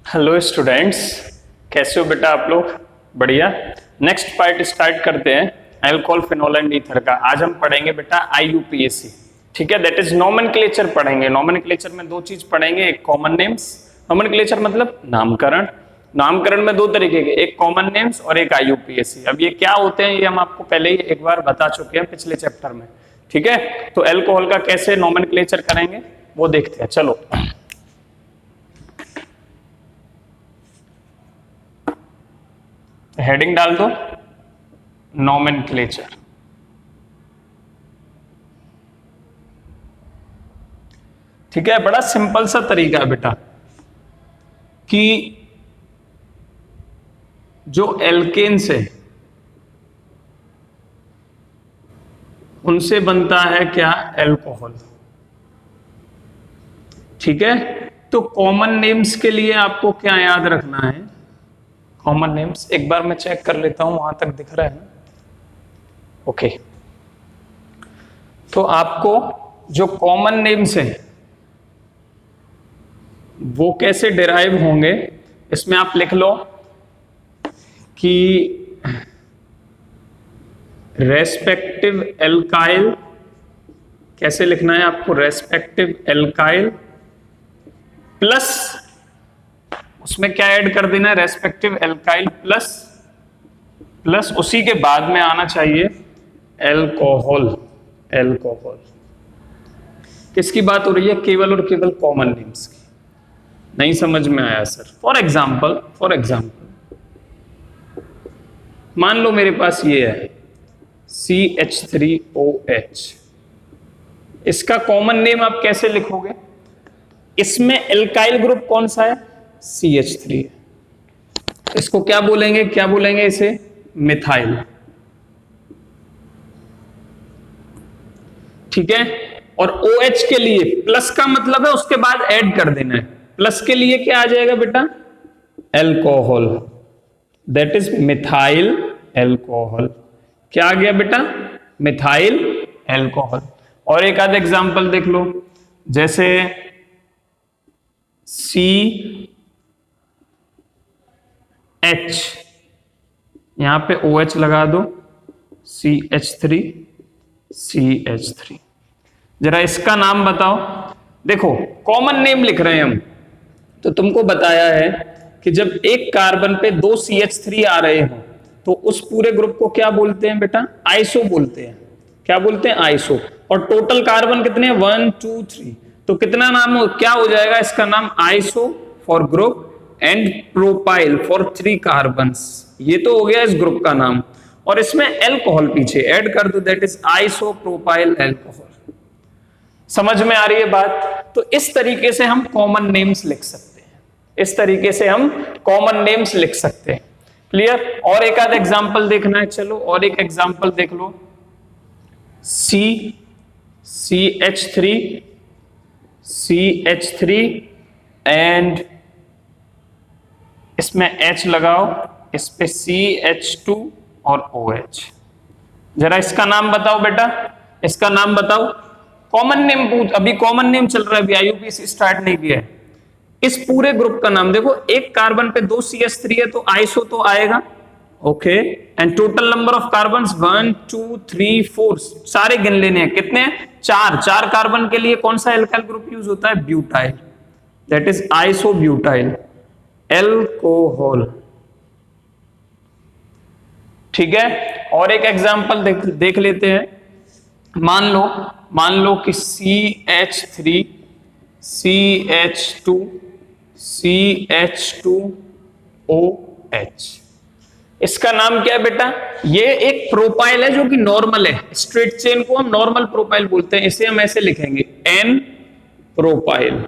Hello students, कैसे हो बेटा आप लोग? बढ़िया। नेक्स्ट पार्ट स्टार्ट करते हैं अल्कोहल फिनोल एंड ईथर का। आज हम पढ़ेंगे बेटा आईयूपीएसी, ठीक है। दैट इज नोमेनक्लेचर पढ़ेंगे। नोमेनक्लेचर में दो चीज पढ़ेंगे, एक कॉमन नेम्स। नोमेनक्लेचर मतलब नामकरण। नामकरण में दो तरीके के, एक कॉमन नेम्स और एक आईयूपीएसी। अब ये क्या होते हैं ये हम आपको पहले ही एक बार बता चुके हैं पिछले चैप्टर में, ठीक है। तो अल्कोहल का कैसे नोमेनक्लेचर करेंगे वो देखते हैं। चलो हेडिंग डाल दो, नोमेनक्लेचर। ठीक है, बड़ा सिंपल सा तरीका है बेटा कि जो एल्केन्स है उनसे बनता है क्या? अल्कोहल। ठीक है, तो कॉमन नेम्स के लिए आपको क्या याद रखना है? कॉमन नेम्स एक बार मैं चेक कर लेता हूं, वहां तक दिख रहा है ना? ओके। तो आपको जो कॉमन नेम्स हैं वो कैसे डिराइव होंगे, इसमें आप लिख लो कि रेस्पेक्टिव एल्काइल, कैसे लिखना है आपको? रेस्पेक्टिव एल्काइल प्लस उसमें क्या ऐड कर देना है? रेस्पेक्टिव एल्काइल प्लस उसी के बाद में आना चाहिए एल्कोहल। एल्कोहल किसकी बात हो रही है? केवल और केवल कॉमन नेम्स की। नहीं समझ में आया सर? फॉर एग्जाम्पल मान लो मेरे पास ये है CH3OH। इसका कॉमन नेम आप कैसे लिखोगे? इसमें एल्काइल ग्रुप कौन सा है? CH3। इसको क्या बोलेंगे? इसे मिथाइल। ठीक है, और OH के लिए प्लस का मतलब है उसके बाद ऐड कर देना है। प्लस के लिए क्या आ जाएगा बेटा? Alcohol. That is methyl alcohol. क्या आ गया बेटा? Methyl alcohol. और एक आध एग्जांपल देख लो, जैसे CH, यहां पे OH लगा दो, CH3। जरा इसका नाम बताओ। देखो कॉमन नेम लिख रहे हैं हम, तो तुमको बताया है कि जब एक कार्बन पे दो CH3 आ रहे हो तो उस पूरे ग्रुप को क्या बोलते हैं बेटा? आइसो बोलते हैं। क्या बोलते हैं? आइसो। और टोटल कार्बन कितने? 1 2 3। तो कितना नाम क्या हो जाएगा इसका नाम? Iso for group and propyl for 3 carbons. ये तो हो गया इस ग्रुप का नाम, और इसमें एल्कोहल पीछे ऐड कर दो, that is iso propyl alcohol. समझ में आ रही है बात? तो इस तरीके से हम कॉमन नेम्स लिख सकते हैं। क्लियर? और एक आध एग्जांपल देखना है। चलो और एक एग्जांपल देख लो। CH3 एंड इसमें H लगाओ, इस पे CH2 और OH। जरा इसका नाम बताओ बेटा, इसका नाम बताओ। कॉमन नेम पूछ, अभी कॉमन नेम चल रहा है, अभी आईयूपीएसी स्टार्ट नहीं किया है। इस पूरे ग्रुप का नाम देखो, एक कार्बन पे 2 CH3 है तो आइसो तो आएगा। Okay, and total number of carbons 1 2 3 4 सारे गिन लेने हैं। कितने हैं? 4 कार्बन के लिए कौन सा एल्काइल ग्रुप यूज होता है? Butyl. That is iso butyl alcohol. ठीक है, और एक एग्जांपल देख लेते हैं। मान लो कि CH3 CH2 CH2OH। इसका नाम क्या है बेटा? ये एक प्रोपाइल है जो कि नॉर्मल है। स्ट्रेट चेन को हम नॉर्मल प्रोपाइल बोलते हैं। इसे हम ऐसे लिखेंगे N प्रोपाइल।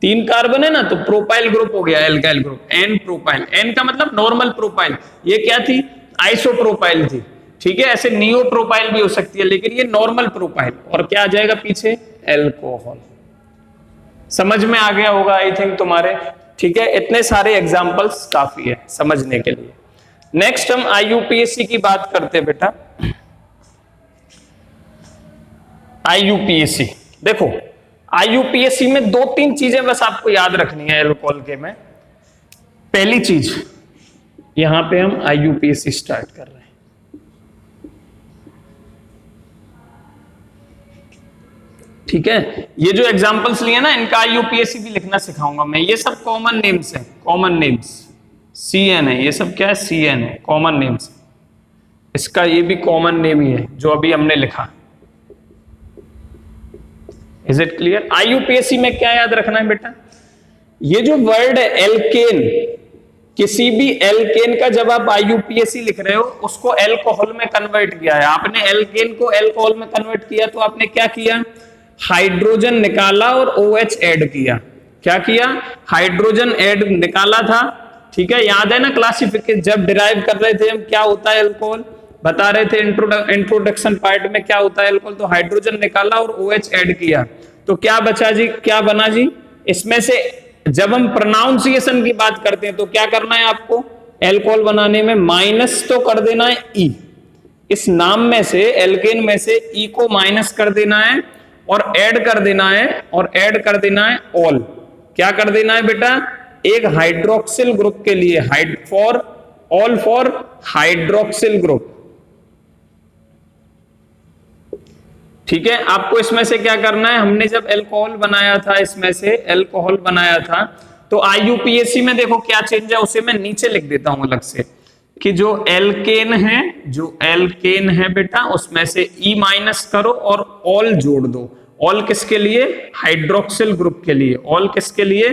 3 कार्बन है ना, तो प्रोपाइल ग्रुप हो गया, alkyl group N propyl. N का मतलब नॉर्मल प्रोपाइल। ये क्या थी? आइसो प्रोपाइल थी। ठीक है, ऐसे नियो प्रोपाइल भी हो सकती है, लेकिन ये नॉर्मल प्रोपाइल। और क्या आ जाएगा पीछे? एल्कोहल। समझ में आ गया होगा आई थिंक तुम्हारे। ठीक है, इतने सारे एग्जांपल्स काफी है समझने के लिए। नेक्स्ट हम आईयूपीएसी की बात करते हैं बेटा। देखो आईयूपीएसी में 2-3 चीजें बस आपको याद रखनी है एल्कोहल के में। पहली चीज यहां पे हम IUPAC स्टार्ट कर रहे हैं। ठीक है, ये जो एग्जांपल्स लिए ना इनका IUPAC भी लिखना सिखाऊंगा मैं। ये सब कॉमन नेम्स हैं, कॉमन नेम्स, CN है, ये सब क्या है, CN है, कॉमन नेम्स। इसका ये भी कॉमन नेम ही है जो अभी हमने लिखा। Is it clear? IUPAC में क्या याद रखना है बेटा, ये जो वर्ड है एल्केन, किसी भी एल्केन का जब आप IUPAC लिख रहे हो उसको अल्कोहल में कन्वर्ट किया है आपने, एल्केन को अल्कोहल में कन्वर्ट किया तो आपने क्या किया, हाइड्रोजन निकाला और OH ऐड किया। क्या किया, हाइड्रोजन ऐड निकाला था। ठीक है, याद है ना क्लासिफिकेशन जब डिराइव कर रहे थे हम क्या होता है अल्कोहल, बता रहे थे इंट्रोडक्शन पार्ट में क्या होता है अल्कोहल। तो हाइड्रोजन निकाला और OH ऐड किया तो क्या बचा जी, क्या बना जी, इसमें से जब हम प्रोनाउंसिएशन की बात करते हैं तो क्या करना है आपको, अल्कोहल बनाने में माइनस तो कर देना है ई, इस नाम में से एल्केन में से ई को माइनस कर देना है और ऐड कर देना है, और ऐड कर देना है ऑल। क्या कर देना है बेटा, एक हाइड्रोक्सिल ग्रुप के लिए for all for hydroxyl group. ठीक है, आपको इसमें से क्या करना है, हमने जब अल्कोहल बनाया था, इसमें से अल्कोहल बनाया था तो IUPAC में देखो क्या चेंज है, उसे मैं नीचे लिख देता हूं अलग से कि जो एल्केन है, जो एल्केन है बेटा उसमें से E माइनस करो और ऑल जोड़ दो। ऑल किसके लिए, हाइड्रोक्सिल ग्रुप के लिए। ऑल किसके लिए,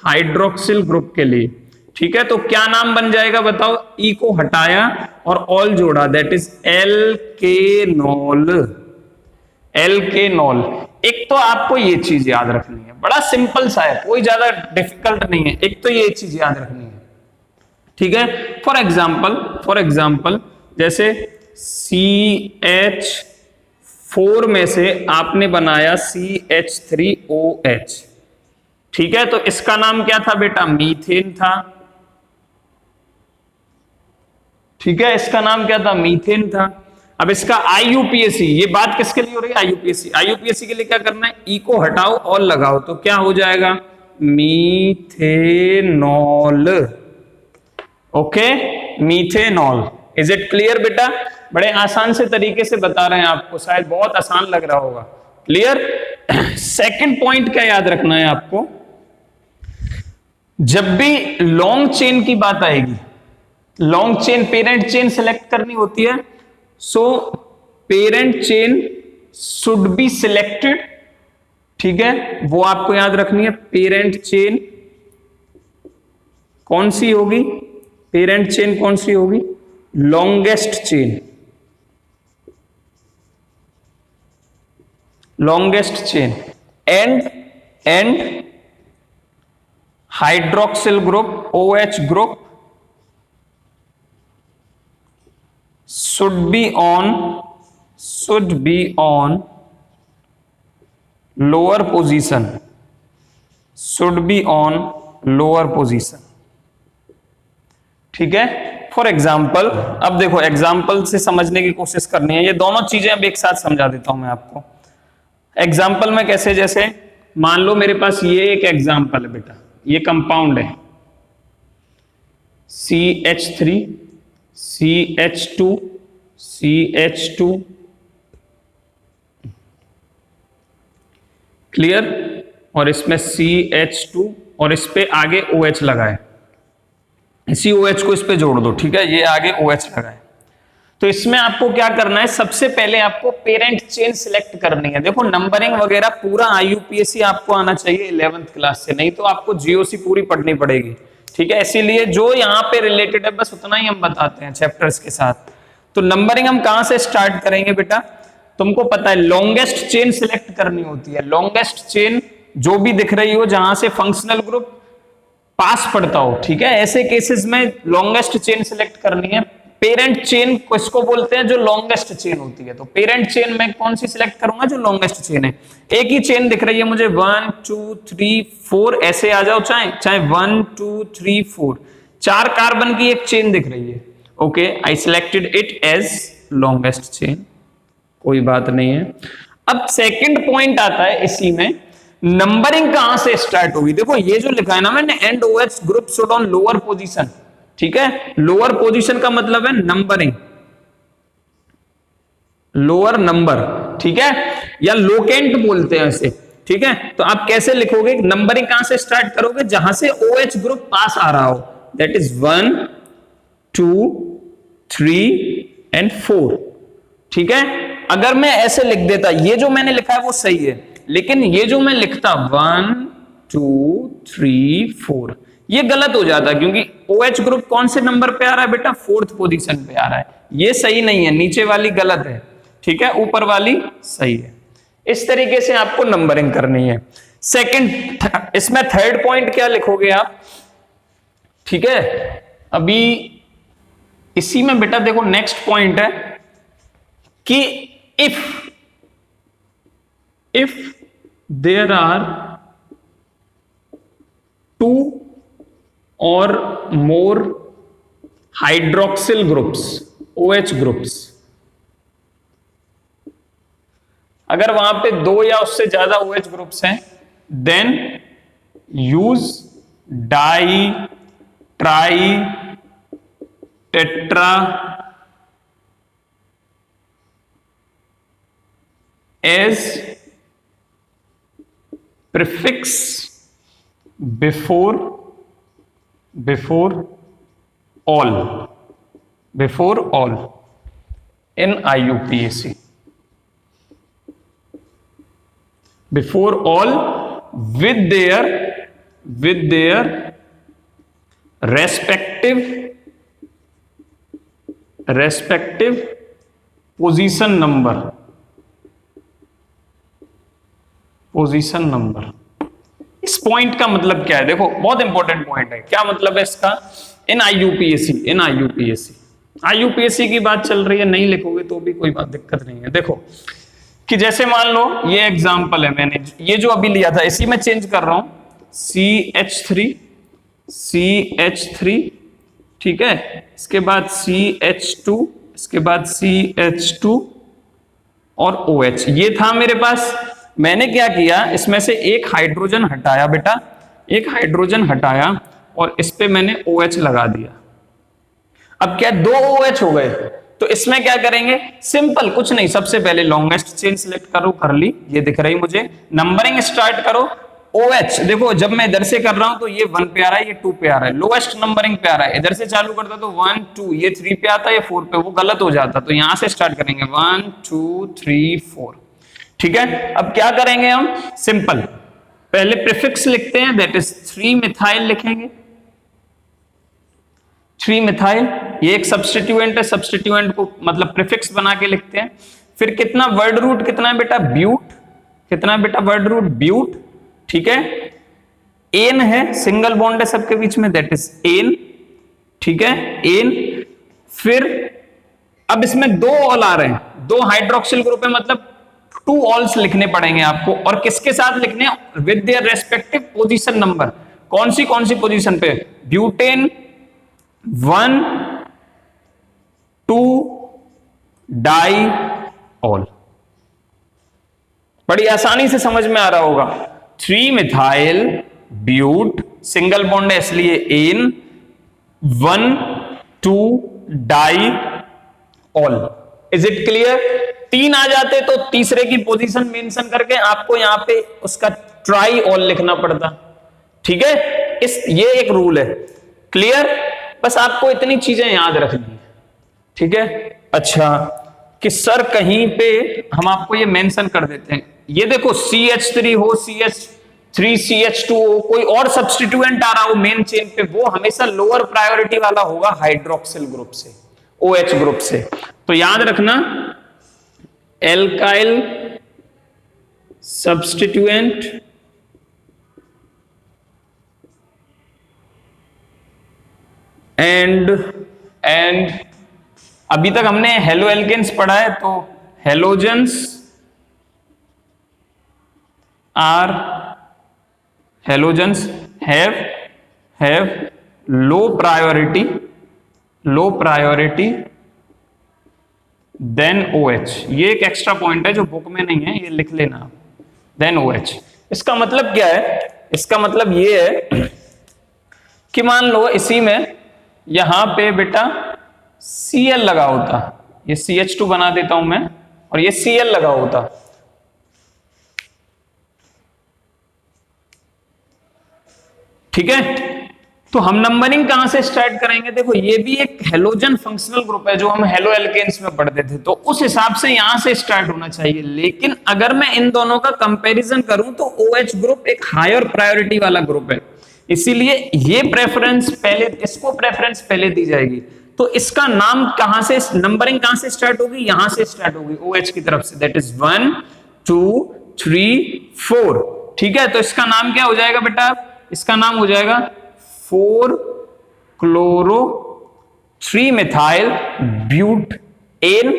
हाइड्रोक्सिल ग्रुप के लिए। ठीक है, तो क्या नाम बन जाएगा बताओ, E को हटाया और ऑल जोड़ा, दैट इज एल्केनॉल। एल्केनॉल। एक तो आपको ये चीज याद रखनी है, बड़ा सिंपल सा है, कोई ज्यादा डिफिकल्ट नहीं है, एक तो ये चीज याद रखनी है। ठीक है, फॉर एग्जाम्पल जैसे CH4 में से आपने बनाया CH3OH। ठीक है, तो इसका नाम क्या था बेटा, मीथेन था। ठीक है, इसका नाम क्या था, मीथेन था। अब इसका IUPAC, ये बात किसके लिए हो रही है, IUPAC के लिए क्या करना है, E को हटाओ और लगाओ तो क्या हो जाएगा, methanol. Okay, methanol. Is it clear बेटा? बड़े आसान से तरीके से बता रहे हैं आपको, शायद बहुत आसान लग रहा होगा। क्लियर? सेकंड पॉइंट क्या याद रखना है आपको, जब भी लॉन्ग चेन की बात आएगी, long chain parent chain select करनी होती है, so parent chain should be selected. ठीक है, वो आपको याद रखनी है। पेरेंट चेन कौन सी होगी, पेरेंट चेन कौन सी होगी, longest chain, longest chain. And hydroxyl group OH group should be on lower position, should be on lower position। ठीक है, फॉर एग्जाम्पल, अब देखो एग्जाम्पल से समझने की कोशिश करनी है, ये दोनों चीजें अब एक साथ समझा देता हूं मैं आपको। एग्जाम्पल में कैसे, जैसे मान लो मेरे पास ये एक एग्जाम्पल है बेटा, ये कंपाउंड है CH3 CH2 CH2। क्लियर? और इसमें CH2 और इस पे आगे OH लगाए, इसी OH को इस पे जोड़ दो। ठीक है, ये आगे OH लगाए। तो इसमें आपको क्या करना है, सबसे पहले आपको पेरेंट चेन सिलेक्ट करनी है। देखो नंबरिंग वगैरह पूरा IUPAC आपको आना चाहिए 11th क्लास से, नहीं तो आपको GOC पूरी पढ़नी पड़ेगी। ठीक है, इसीलिए जो यहाँ पे रिलेटेड है बस उतना ही हम बताते हैं चैप्टर्स के साथ। तो नंबरिंग हम कहां से स्टार्ट करेंगे बेटा, तुमको पता है लॉन्गेस्ट चेन सिलेक्ट करनी होती है। लॉन्गेस्ट चेन जो भी दिख रही हो जहां से फंक्शनल ग्रुप पास पड़ता हो। ठीक है, ऐसे केसेस में लॉन्गेस्ट चेन सिलेक्ट करनी है। पेरेंट चेन किसको बोलते हैं, जो लॉन्गेस्ट चेन होती है। तो पेरेंट चेन में कौन सी सिलेक्ट करूंगा, जो लॉन्गेस्ट चेन है। एक ही चेन दिख रही है मुझे, 1 2 3 4 ऐसे आ जाओ, चाहे 1 2 3 4, 4 कार्बन की एक चेन दिख रही है। Okay, I selected it as longest chain, कोई बात नहीं है। अब सेकंड पॉइंट आता है इसी में नंबरिंग कहां से स्टार्ट होगी? देखो ये जो लिखा है ना मैंने, and OH group should on lower position, ठीक है, लोअर पोजीशन का मतलब है नंबरिंग, लोअर नंबर, ठीक है, या लोकेंट बोलते हैं इसे, ठीक है। तो आप कैसे लिखोगे? नंबरिंग कहां से स्टार्ट करोगे? जहां से OH ग्रुप पास आ रहा हो, दैट इज 1 2 3 एंड 4, ठीक है। अगर मैं ऐसे लिख देता, ये जो मैंने लिखा है वो सही है, लेकिन ये जो मैं लिखता 1 2 3 4, ये गलत हो जाता, क्योंकि OH ग्रुप कौन से नंबर पे आ रहा है बेटा? 4th पोजीशन पे आ रहा है। ये सही नहीं है, नीचे वाली गलत है, ठीक है, ऊपर वाली सही है। इस तरीके से आपको नंबरिंग करनी है। सेकंड, इसमें थर्ड पॉइंट क्या लिखोगे आप? ठीक है, अभी इसी में बेटा देखो नेक्स्ट पॉइंट है कि if there are 2 or more hydroxyl groups, OH groups, अगर वहां पे 2 या उससे ज्यादा OH ग्रुप्स हैं, then use di tri tetra as prefix before ol in IUPAC, before all with their respective position number. इस पॉइंट का मतलब क्या है? देखो बहुत इंपॉर्टेंट पॉइंट है। क्या मतलब है इसका? इन IUPAC की बात चल रही है, नहीं लिखोगे तो भी कोई बात दिक्कत नहीं है। देखो कि जैसे मान लो ये एग्जांपल है, मैंने ये जो अभी लिया था इसी में चेंज कर रहा हूं, CH3, ठीक है, इसके बाद CH2, इसके बाद CH2 और OH, ये था मेरे पास। मैंने क्या किया, इसमें से एक हाइड्रोजन हटाया बेटा, एक हाइड्रोजन हटाया और इस पे मैंने OH लगा दिया। अब क्या 2 OH हो गए, तो इसमें क्या करेंगे? सिंपल, कुछ नहीं, सबसे पहले लॉन्गेस्ट चेन सिलेक्ट करो, कर ली, ये दिख रही मुझे, नंबरिंग स्टार्ट करो। OH देखो जब मैं इधर से कर रहा हूं तो ये 1 पे आ रहा है, ये 2 पे आ रहा है, लोएस्ट नंबरिंग पे आ रहा है। इधर से चालू करता तो 1 2, ये 3 पे आता, ये 4 पे, वो गलत हो जाता। तो यहां से स्टार्ट करेंगे 1 2 3 4, ठीक है। अब क्या करेंगे हम? सिंपल, पहले प्रीफिक्स लिखते हैं, दैट इज 3 मिथाइल लिखेंगे, 3 मिथाइल, ये एक सब्स्टिट्यूएंट है, सब्स्टिट्यूएंट को मतलब प्रीफिक्स बना के लिखते हैं। फिर कितना वर्ड रूट कितना है बेटा? ब्यूट, कितना है बेटा वर्ड रूट? ब्यूट, ठीक है। एन है, सिंगल बॉन्ड है सबके बीच में, दैट इज एन, ठीक है, एन। फिर अब इसमें 2 ऑल आ रहे हैं, 2 हाइड्रोक्सिल ग्रुप है, मतलब 2 ऑल्स लिखने पड़ेंगे आपको। और किसके साथ लिखने? With their respective position number. कौन सी पोजीशन पे? Butane 1 2 diol. बड़ी आसानी से समझ में आ रहा होगा। 3 मिथाइल ब्यूट, सिंगल बॉन्ड है इसलिए ane, 1 2 diol. Is it clear? 3 आ जाते तो तीसरे की पोजीशन मेंशन करके आपको यहां पे उसका ट्राई ऑल लिखना पड़ता, ठीक है। ये एक रूल है, क्लियर। बस आपको इतनी चीजें याद रखनी है, ठीक है। अच्छा कि सर कहीं पे हम आपको ये मेंशन कर देते हैं, ये देखो CH3 हो, CH3 CH2 हो, कोई और सब्स्टिट्यूएंट आ रहा हो मेन चेन पे, वो हमेशा लोअर प्रायोरिटी वाला होगा हाइड्रोक्सिल ग्रुप से, OH ग्रुप से। तो याद रखना, एल्काइल सब्स्टिट्यूएंट एंड अभी तक हमने हेलो एल्केन्स पढ़ा है, तो halogens have low priority than OH। ये एक एक्स्ट्रा पॉइंट है जो बुक में नहीं है, ये लिख लेना, देन OH। इसका मतलब क्या है, इसका मतलब ये है कि मान लो इसी में यहां पे बेटा Cl लगा होता, ये CH2 बना देता हूं मैं, और ये Cl लगा होता, ठीक है। तो हम नंबरिंग कहां से स्टार्ट करेंगे, देखो ये भी एक हेलोजन फंक्शनल ग्रुप है जो हम हेलो एल्केन्स में पढ़ते थे, तो उस हिसाब से यहां से स्टार्ट होना चाहिए। लेकिन अगर मैं इन दोनों का कंपैरिजन करूं तो OH ग्रुप एक हायर प्रायोरिटी वाला ग्रुप है, इसीलिए ये प्रेफरेंस पहले, इसको प्रेफरेंस पहले दी जाएगी। तो इसका नाम कहां से, नंबरिंग कहां से स्टार्ट होगी, यहां से स्टार्ट होगी OH की तरफ से, दैट इज 1 2 3 4, ठीक है। तो इसका नाम क्या हो जाएगा बेटा, इसका नाम हो जाएगा 4 chloro 3 methyl butane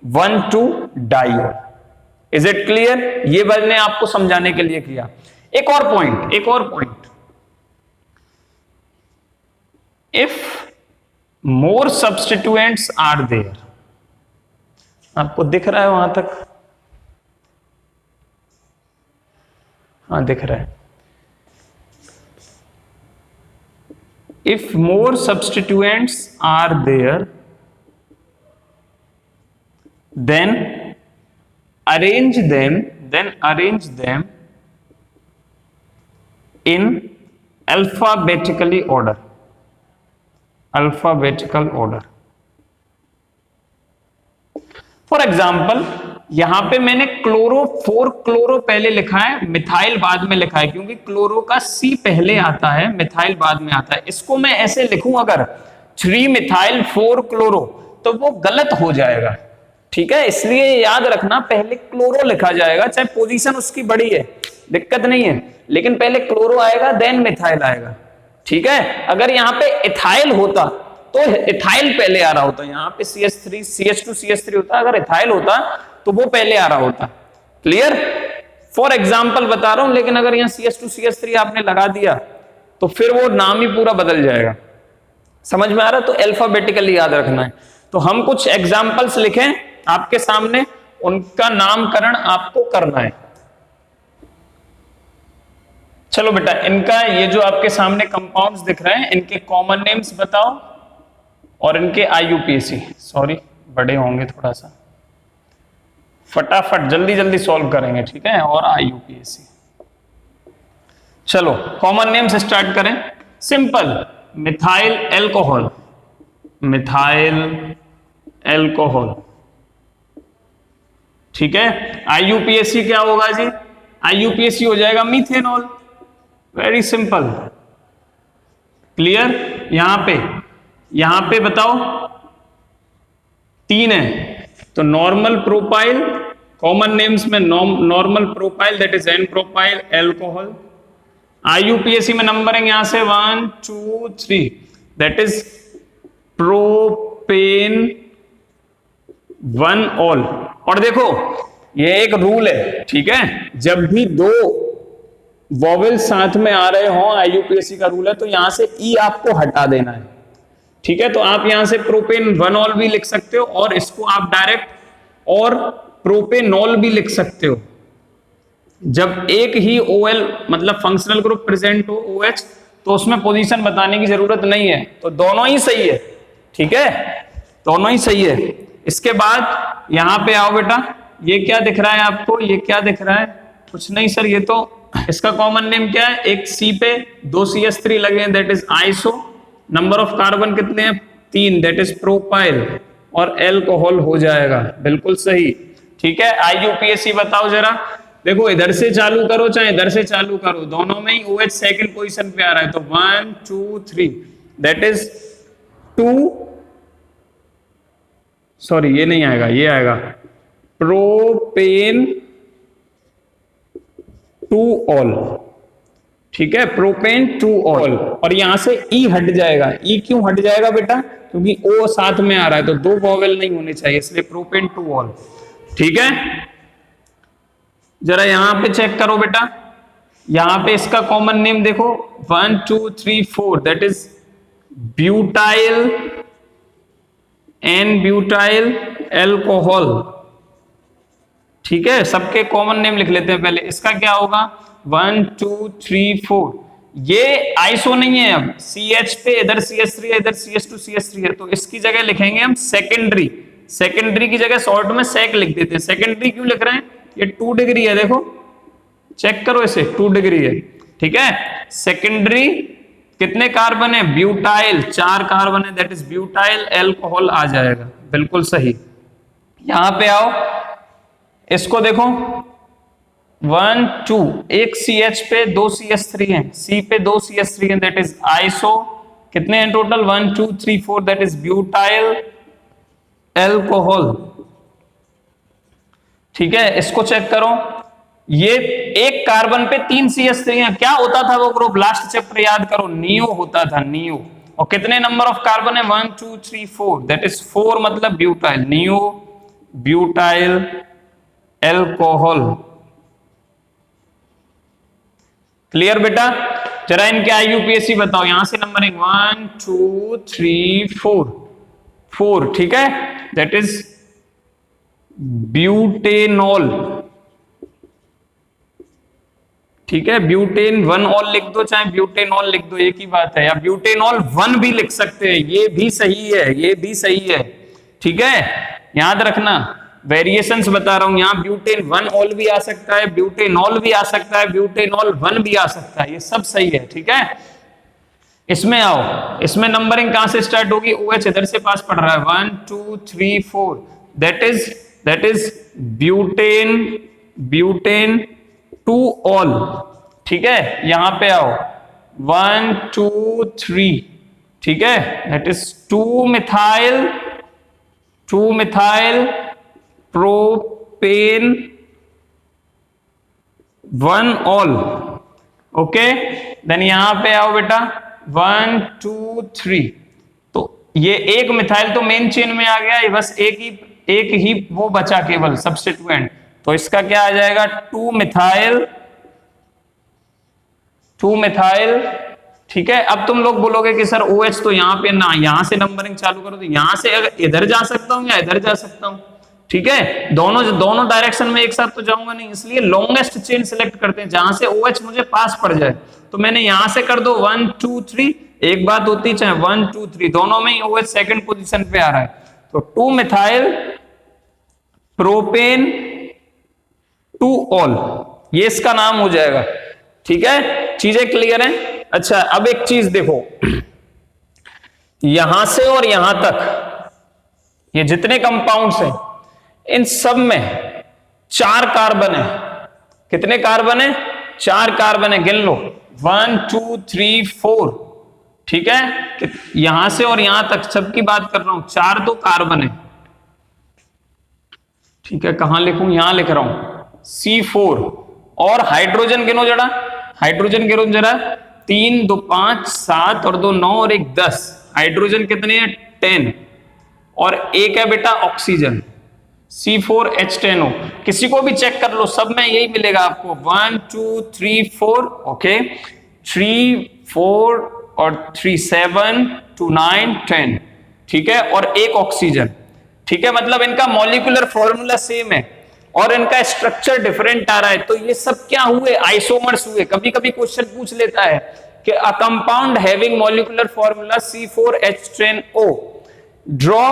1 2 diol. Is it clear, ये मैंने आपको समझाने के लिए किया। एक और point, if more substituents are there, आपको दिख रहा है वहां तक, हाँ दिख रहा है। If more substituents are there, then arrange them in alphabetical order. For example, यहां पे मैंने 4 क्लोरो पहले लिखा है, मिथाइल बाद में लिखा है, क्योंकि क्लोरो का C पहले आता है, मिथाइल बाद में आता है। इसको मैं ऐसे लिखूं अगर 3 मिथाइल 4 क्लोरो, तो वो गलत हो जाएगा, ठीक है। इसलिए याद रखना पहले क्लोरो लिखा जाएगा, चाहे पोजीशन उसकी बड़ी है, दिक्कत नहीं है, लेकिन पहले क्लोरो आएगा देन मिथाइल आएगा, ठीक है। अगर यहाँ पे इथाइल होता तो इथाइल पहले आ रहा होता, यहाँ पे CH2 CH3 होता, अगर इथाइल होता तो वो पहले आ रहा होता। क्लियर, फॉर एग्जाम्पल बता रहा हूं, लेकिन अगर यहाँ CH2 CH3 आपने लगा दिया तो फिर वो नाम ही पूरा बदल जाएगा, समझ में आ रहा है। तो अल्फाबेटिकली याद रखना है। तो हम कुछ एग्जाम्पल्स लिखें आपके सामने, उनका नामकरण आपको करना है। चलो बेटा, इनका ये जो आपके सामने कंपाउंड्स दिख रहे हैं, इनके कॉमन नेम्स बताओ और इनके IUPAC, सॉरी बड़े होंगे थोड़ा सा, फटाफट जल्दी सॉल्व करेंगे, ठीक है। और IUPAC, चलो कॉमन नेम्स स्टार्ट करें। सिंपल, मिथाइल एल्कोहल, ठीक है। IUPAC क्या होगा जी, IUPAC हो जाएगा मीथेनॉल, वेरी सिंपल, क्लियर। यहां पे बताओ 3 है, तो नॉर्मल प्रोपाइल, कॉमन नेम्स में normal propyl that is an propyl alcohol. IUPAC में नंबरिंग यहां से 1 2 3 दैट इज प्रोपेन 1 ऑल। और देखो ये एक रूल है, ठीक है, जब भी 2 वॉवेल साथ में आ रहे हो, IUPAC का रूल है, तो यहां से E आपको हटा देना है, ठीक है। तो आप यहां से प्रोपेन 1 ऑल भी लिख सकते हो, और इसको आप डायरेक्ट और प्रोपेनॉल भी लिख सकते हो। जब एक ही OL मतलब फंक्शनल ग्रुप प्रेजेंट हो OH, तो उसमें पोजीशन बताने की जरूरत नहीं है, तो दोनों ही सही है, ठीक है, दोनों ही सही है। इसके बाद यहां पे आओ बेटा, ये क्या दिख रहा है आपको, ये क्या दिख रहा है, कुछ नहीं सर, ये तो इसका कॉमन नेम क्या है, एक C पे 2 CH3 लगे हैं, that is iso, number of carbon कितने हैं 3, दैट इज प्रोपाइल, और एल्कोहल हो जाएगा, बिल्कुल सही, ठीक है। IUPAC बताओ जरा, देखो इधर से चालू करो चाहे इधर से चालू करो, दोनों में ही OH सेकंड पोजीशन पे आ रहा है, तो 1 2 3 दैट इज 2, सॉरी ये नहीं आएगा, ये आएगा प्रोपेन 2 ऑल, ठीक है, प्रोपेन 2 ऑल। और यहां से E हट जाएगा, E क्यों हट जाएगा बेटा, क्योंकि O साथ में आ रहा है, तो 2 वॉवेल नहीं होने चाहिए, इसलिए प्रोपेन 2 ऑल, ठीक है। जरा यहां पे चेक करो बेटा, यहां पे इसका कॉमन नेम देखो 1 2 3 4 that is butyl N butyl alcohol, ठीक है। सबके कॉमन नेम लिख लेते हैं पहले, इसका क्या होगा 1 2 3 4, ये आइसो नहीं है। अब CH पे इधर CH3 है, इधर CH2 CH3 है, तो इसकी जगह लिखेंगे हम सेकेंडरी। सेकेंडरी की जगह शॉर्ट में सेक लिख देते हैं। सेकेंडरी क्यों लिख रहे हैं? ये 2 डिग्री है, देखो चेक करो इसे, 2 डिग्री है, ठीक है। सेकेंडरी कितने कार्बन है? ब्यूटाइल, 4 कार्बन है, दैट इज ब्यूटाइल एल्कोहल आ जाएगा, बिल्कुल सही। यहां पे आओ, इसको देखो 1 2, एक CH पे 2 CH3 हैं, C पे 2 CH3 हैं, दैट इज आइसो। कितने हैं total? 1 2 3 4, that is butyl alcohol, ठीक है। इसको चेक करो, ये एक कार्बन पे 3 CH3 हैं। क्या होता था वो ग्रुप? लास्ट चैप्टर याद करो, नियो होता था, नियो। और कितने नंबर ऑफ कार्बन है? 1 2 3 4, दैट इज 4, मतलब butyl, neo butyl alcohol. Clear बेटा? जरा इनके IUPAC बताओ, यहां से नंबरिंग 1 2 3 4, 4, ठीक है, दैट इज ब्यूटेनॉल, ठीक है। ब्यूटेन 1 ऑल लिख दो, चाहे ब्यूटेनॉल लिख दो, एक ही बात है। या ब्यूटेनॉल 1 भी लिख सकते हैं, ये भी सही है, ये भी सही है, ठीक है। याद रखना, वेरिएशंस बता रहा हूं, यहां ब्यूटेन 1 ऑल भी आ सकता है, ब्यूटेनॉल भी आ सकता है, ब्यूटेनॉल 1 भी आ सकता है, ये सब सही है, ठीक है। इसमें आओ, इसमें नंबरिंग कहां से स्टार्ट होगी? OH इधर से पास पड़ रहा है, 1 2 3 4, दैट इज ब्यूटेन 2 ऑल, ठीक है। यहां पे आओ 1 2 3, ठीक है, that is 2 methyl propane 1 ol, okay. Then यहां पे आओ बेटा 1 2 3, तो ये एक मिथाइल तो मेन चेन में आ गया, ये बस एक ही वो बचा केवल सब्स्टिट्यूएंट, तो इसका क्या आ जाएगा? 2 मिथाइल, ठीक है। अब तुम लोग बोलोगे कि सर OH तो यहाँ पे ना, यहां से नंबरिंग चालू करो, तो यहां से अगर इधर जा सकता हूं या इधर जा सकता हूं, ठीक है। दोनों डायरेक्शन में एक साथ तो जाऊंगा नहीं, इसलिए लॉन्गेस्ट चेन सिलेक्ट करते हैं जहां से OH मुझे पास पड़ जाए। तो मैंने यहां से कर दो 1 2 3, एक बात होती चाहे 1 2 3, दोनों में ही OH सेकंड पोजीशन पे आ रहा है, तो 2 मिथाइल प्रोपेन 2 ऑल, ये इसका नाम हो जाएगा, ठीक है। चीजें क्लियर हैं? अच्छा, अब एक चीज देखो, यहां से और यहां तक ये जितने कंपाउंड्स हैं, इन सब में 4 कार्बन है। कितने कार्बन है? 4 कार्बन है, गिन लो 1 2 3 4, ठीक है। यहां से और यहां तक सबकी बात कर रहा हूं, 4 तो कार्बन है, ठीक है। कहां लिखूं? यहां लिख रहा हूं C4। और हाइड्रोजन गिनो जरा, हाइड्रोजन गिनो जरा, 3 2 5 7 और 2 9 और 1 10, हाइड्रोजन कितने हैं? 10, और एक है बेटा ऑक्सीजन C4H10O। किसी को भी चेक कर लो, सब में यही मिलेगा आपको, 1 2 3 4, ओके, 3 4 और 3 7 2 9 10, ठीक है, और एक ऑक्सीजन, ठीक है। मतलब इनका मॉलिक्यूलर फॉर्मूला सेम है और इनका स्ट्रक्चर डिफरेंट आ रहा है, तो ये सब क्या हुए? आइसोमर्स हुए। कभी कभी क्वेश्चन पूछ लेता है कि a compound having molecular formula C4H10O, draw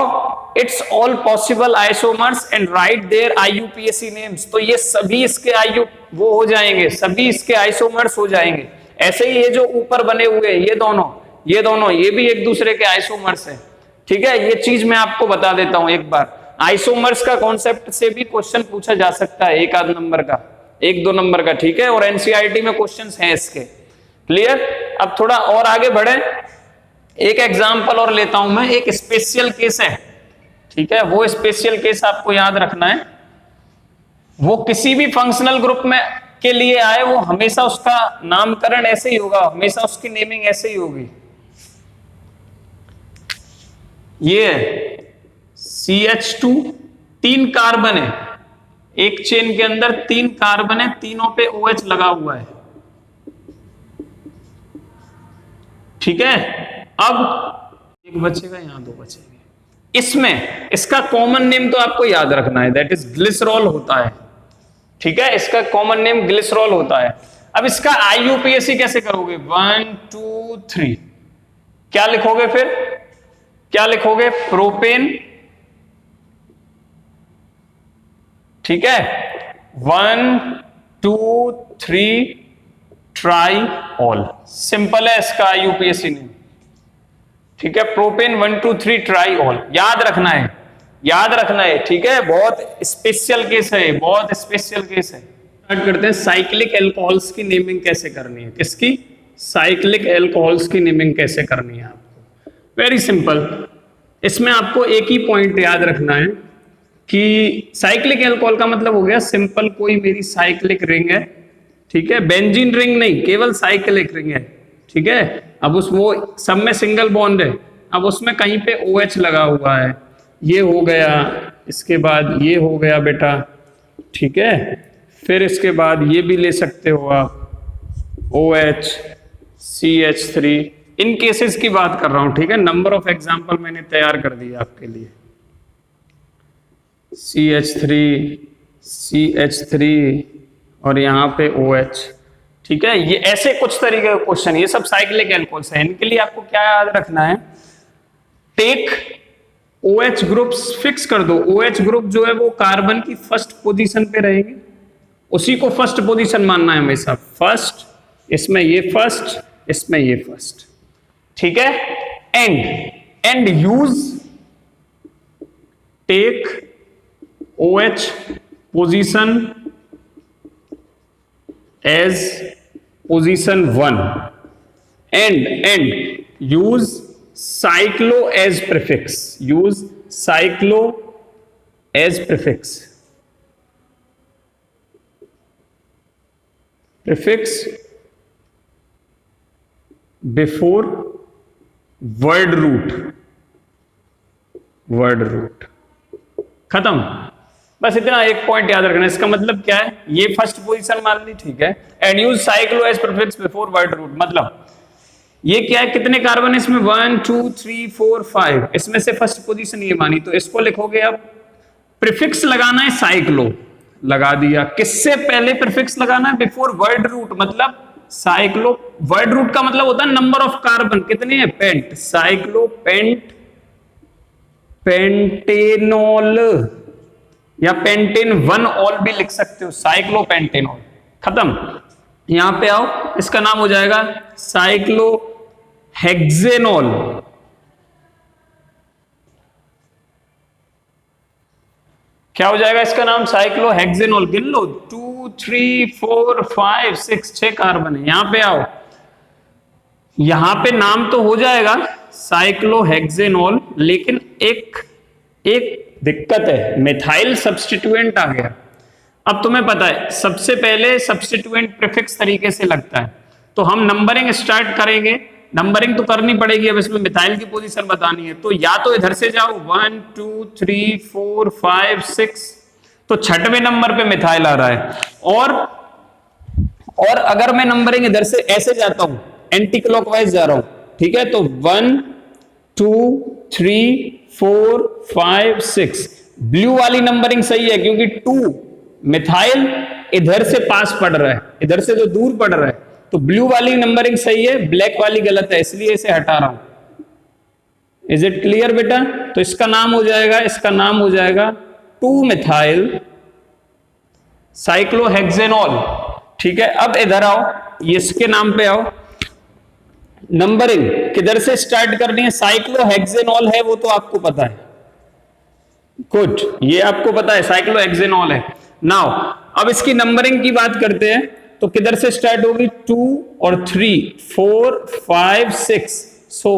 its all possible isomers and write there IUPAC names. तो ये सभी इसके वो हो जाएंगे, सभी इसके आइसोमर्स हो जाएंगे। ऐसे ही ये जो ऊपर बने हुए ये दोनों ये भी एक दूसरे के आइसोमर्स हैं, ठीक है। ये चीज मैं आपको बता देता हूं एक बार, आइसोमर्स का कॉन्सेप्ट से भी क्वेश्चन पूछा जा सकता है, 1 नंबर का, 1-2 नंबर का, ठीक है। और NCERT में क्वेश्चंस हैं इसके, क्लियर। अब थोड़ा और आगे बढ़े, एक एग्जांपल और लेता हूं मैं, एक स्पेशल केस है, ठीक है। वो स्पेशल केस आपको याद रखना है, वो किसी भी फंक्शनल ग्रुप में के लिए आए, वो हमेशा उसका नामकरण ऐसे ही होगा, हमेशा उसकी नेमिंग ऐसे ही होगी। ये CH2, 3 कार्बन है, एक चेन के अंदर 3 कार्बन है, तीनों पे OH लगा हुआ है, ठीक है। अब एक बचेगा, यहां 2 बचेंगे। इसमें इसका कॉमन नेम तो आपको याद रखना है, दैट इज ग्लिसरॉल होता है, ठीक है। इसका कॉमन नेम ग्लिसरॉल होता है। अब इसका IUPAC कैसे करोगे? 1 2 3 क्या लिखोगे? फिर क्या लिखोगे? प्रोपेन, ठीक है, 1 2 3 ट्राई ऑल, सिंपल है इसका IUPAC नेम, ठीक है, प्रोपेन 1 2 3 ट्राई ऑल, याद रखना है, याद रखना है, ठीक है, बहुत स्पेशल केस है, बहुत स्पेशल केस है। स्टार्ट करते हैं, साइक्लिक एल्कोहल्स की नेमिंग कैसे करनी है। किसकी? साइक्लिक एल्कोहल्स की नेमिंग कैसे करनी है आपको? वेरी सिंपल, इसमें आपको एक ही पॉइंट याद रखना है कि साइक्लिक एल्कोहल का मतलब हो गया सिंपल, कोई मेरी साइक्लिक रिंग है, ठीक है, बेंजीन रिंग नहीं, केवल साइक्लिक रिंग है, ठीक है। अब उस वो सब में सिंगल बॉन्ड है, अब उसमें कहीं पे OH लगा हुआ है, ये हो गया, इसके बाद ये हो गया बेटा, ठीक है, फिर इसके बाद ये भी ले सकते हो आप, OH CH3, इन केसेस की बात कर रहा हूं, ठीक है, नंबर ऑफ एग्जांपल मैंने तैयार कर दिए आपके लिए, CH3 और यहाँ पे OH, ठीक है, ये ऐसे कुछ तरीके के क्वेश्चन, ये सब साइक्लिक एल्कोहल्स हैं, इनके लिए आपको क्या याद रखना है? टेक OH ग्रुप्स फिक्स कर दो, OH ग्रुप जो है वो कार्बन की फर्स्ट पोजीशन पे रहेंगे, उसी को फर्स्ट पोजीशन मानना है हमेशा, फर्स्ट, इसमें ये फर्स्ट, इसमें ये फर्स्ट, ठीक है। And use take OH position as position 1 and use cyclo as prefix, use cyclo as prefix, prefix before word root, word root, खत्म। बस इतना एक पॉइंट याद रखना, इसका मतलब क्या है? ये फर्स्ट पोजीशन मान ली, ठीक है, and use cyclo as prefix before word root, मतलब ये क्या है, कितने कार्बन है इसमें? 1 2 3 4 5, इसमें से फर्स्ट पोजीशन ये मानी, तो इसको लिखोगे, अब प्रीफिक्स लगाना है साइक्लो, लगा दिया, किससे पहले प्रीफिक्स लगाना है? बिफोर वर्ड रूट, मतलब साइक्लो, वर्ड रूट का मतलब होता है नंबर ऑफ कार्बन, कितने हैं? पेंट, साइक्लो पेंट, पेंटेनॉल या पेंटेन 1 ऑल भी लिख सकते हो, साइक्लो पेंटेनॉल, खत्म। यहां पे आओ, इसका नाम हो जाएगा साइक्लो हेक्सेनॉल, क्या हो जाएगा इसका नाम? Cyclo hexanol. गिन लो, 2 3 4 5 6, 6 कार्बन है। यहां पे आओ, यहां पे नाम तो हो जाएगा साइक्लो हेक्सेनॉल, लेकिन एक दिक्कत है, मिथाइल सब्स्टिट्यूएंट आ गया। अब तुम्हें पता है सबसे पहले सब्स्टिट्यूएंट प्रीफिक्स तरीके से लगता है, तो हम नंबरिंग स्टार्ट करेंगे, नंबरिंग तो करनी पड़ेगी, अब इसमें मिथाइल की पोजीशन बतानी है, तो या तो इधर से जाओ 1 2 3 4 5 6, तो 6वें नंबर पे मिथाइल आ रहा है, और अगर मैं नंबरिंग इधर से ऐसे जाता हूं, एंटी क्लॉकवाइज जा रहा हूं, ठीक है, तो 1 2 3 4 5 6, ब्लू वाली नंबरिंग सही है क्योंकि 2 मिथाइल इधर से पास पड़ रहा है, इधर से जो दूर पड़ रहा है, तो ब्लू वाली नंबरिंग सही है, ब्लैक वाली गलत है, इसलिए इसे हटा रहा हूं। इज इट क्लियर बेटा? तो इसका नाम हो जाएगा 2 मिथाइल साइक्लोहेक्सेनॉल, ठीक है। अब इधर आओ, इसके नाम पे आओ, नंबरिंग किधर से स्टार्ट करनी है? साइक्लोहेक्सेनॉल है वो तो आपको पता है, गुड, ये आपको पता है साइक्लोहेक्सेनॉल है। नाउ अब इसकी नंबरिंग की बात करते हैं, तो किधर से स्टार्ट होगी? 2 और 3 4 5 6, सो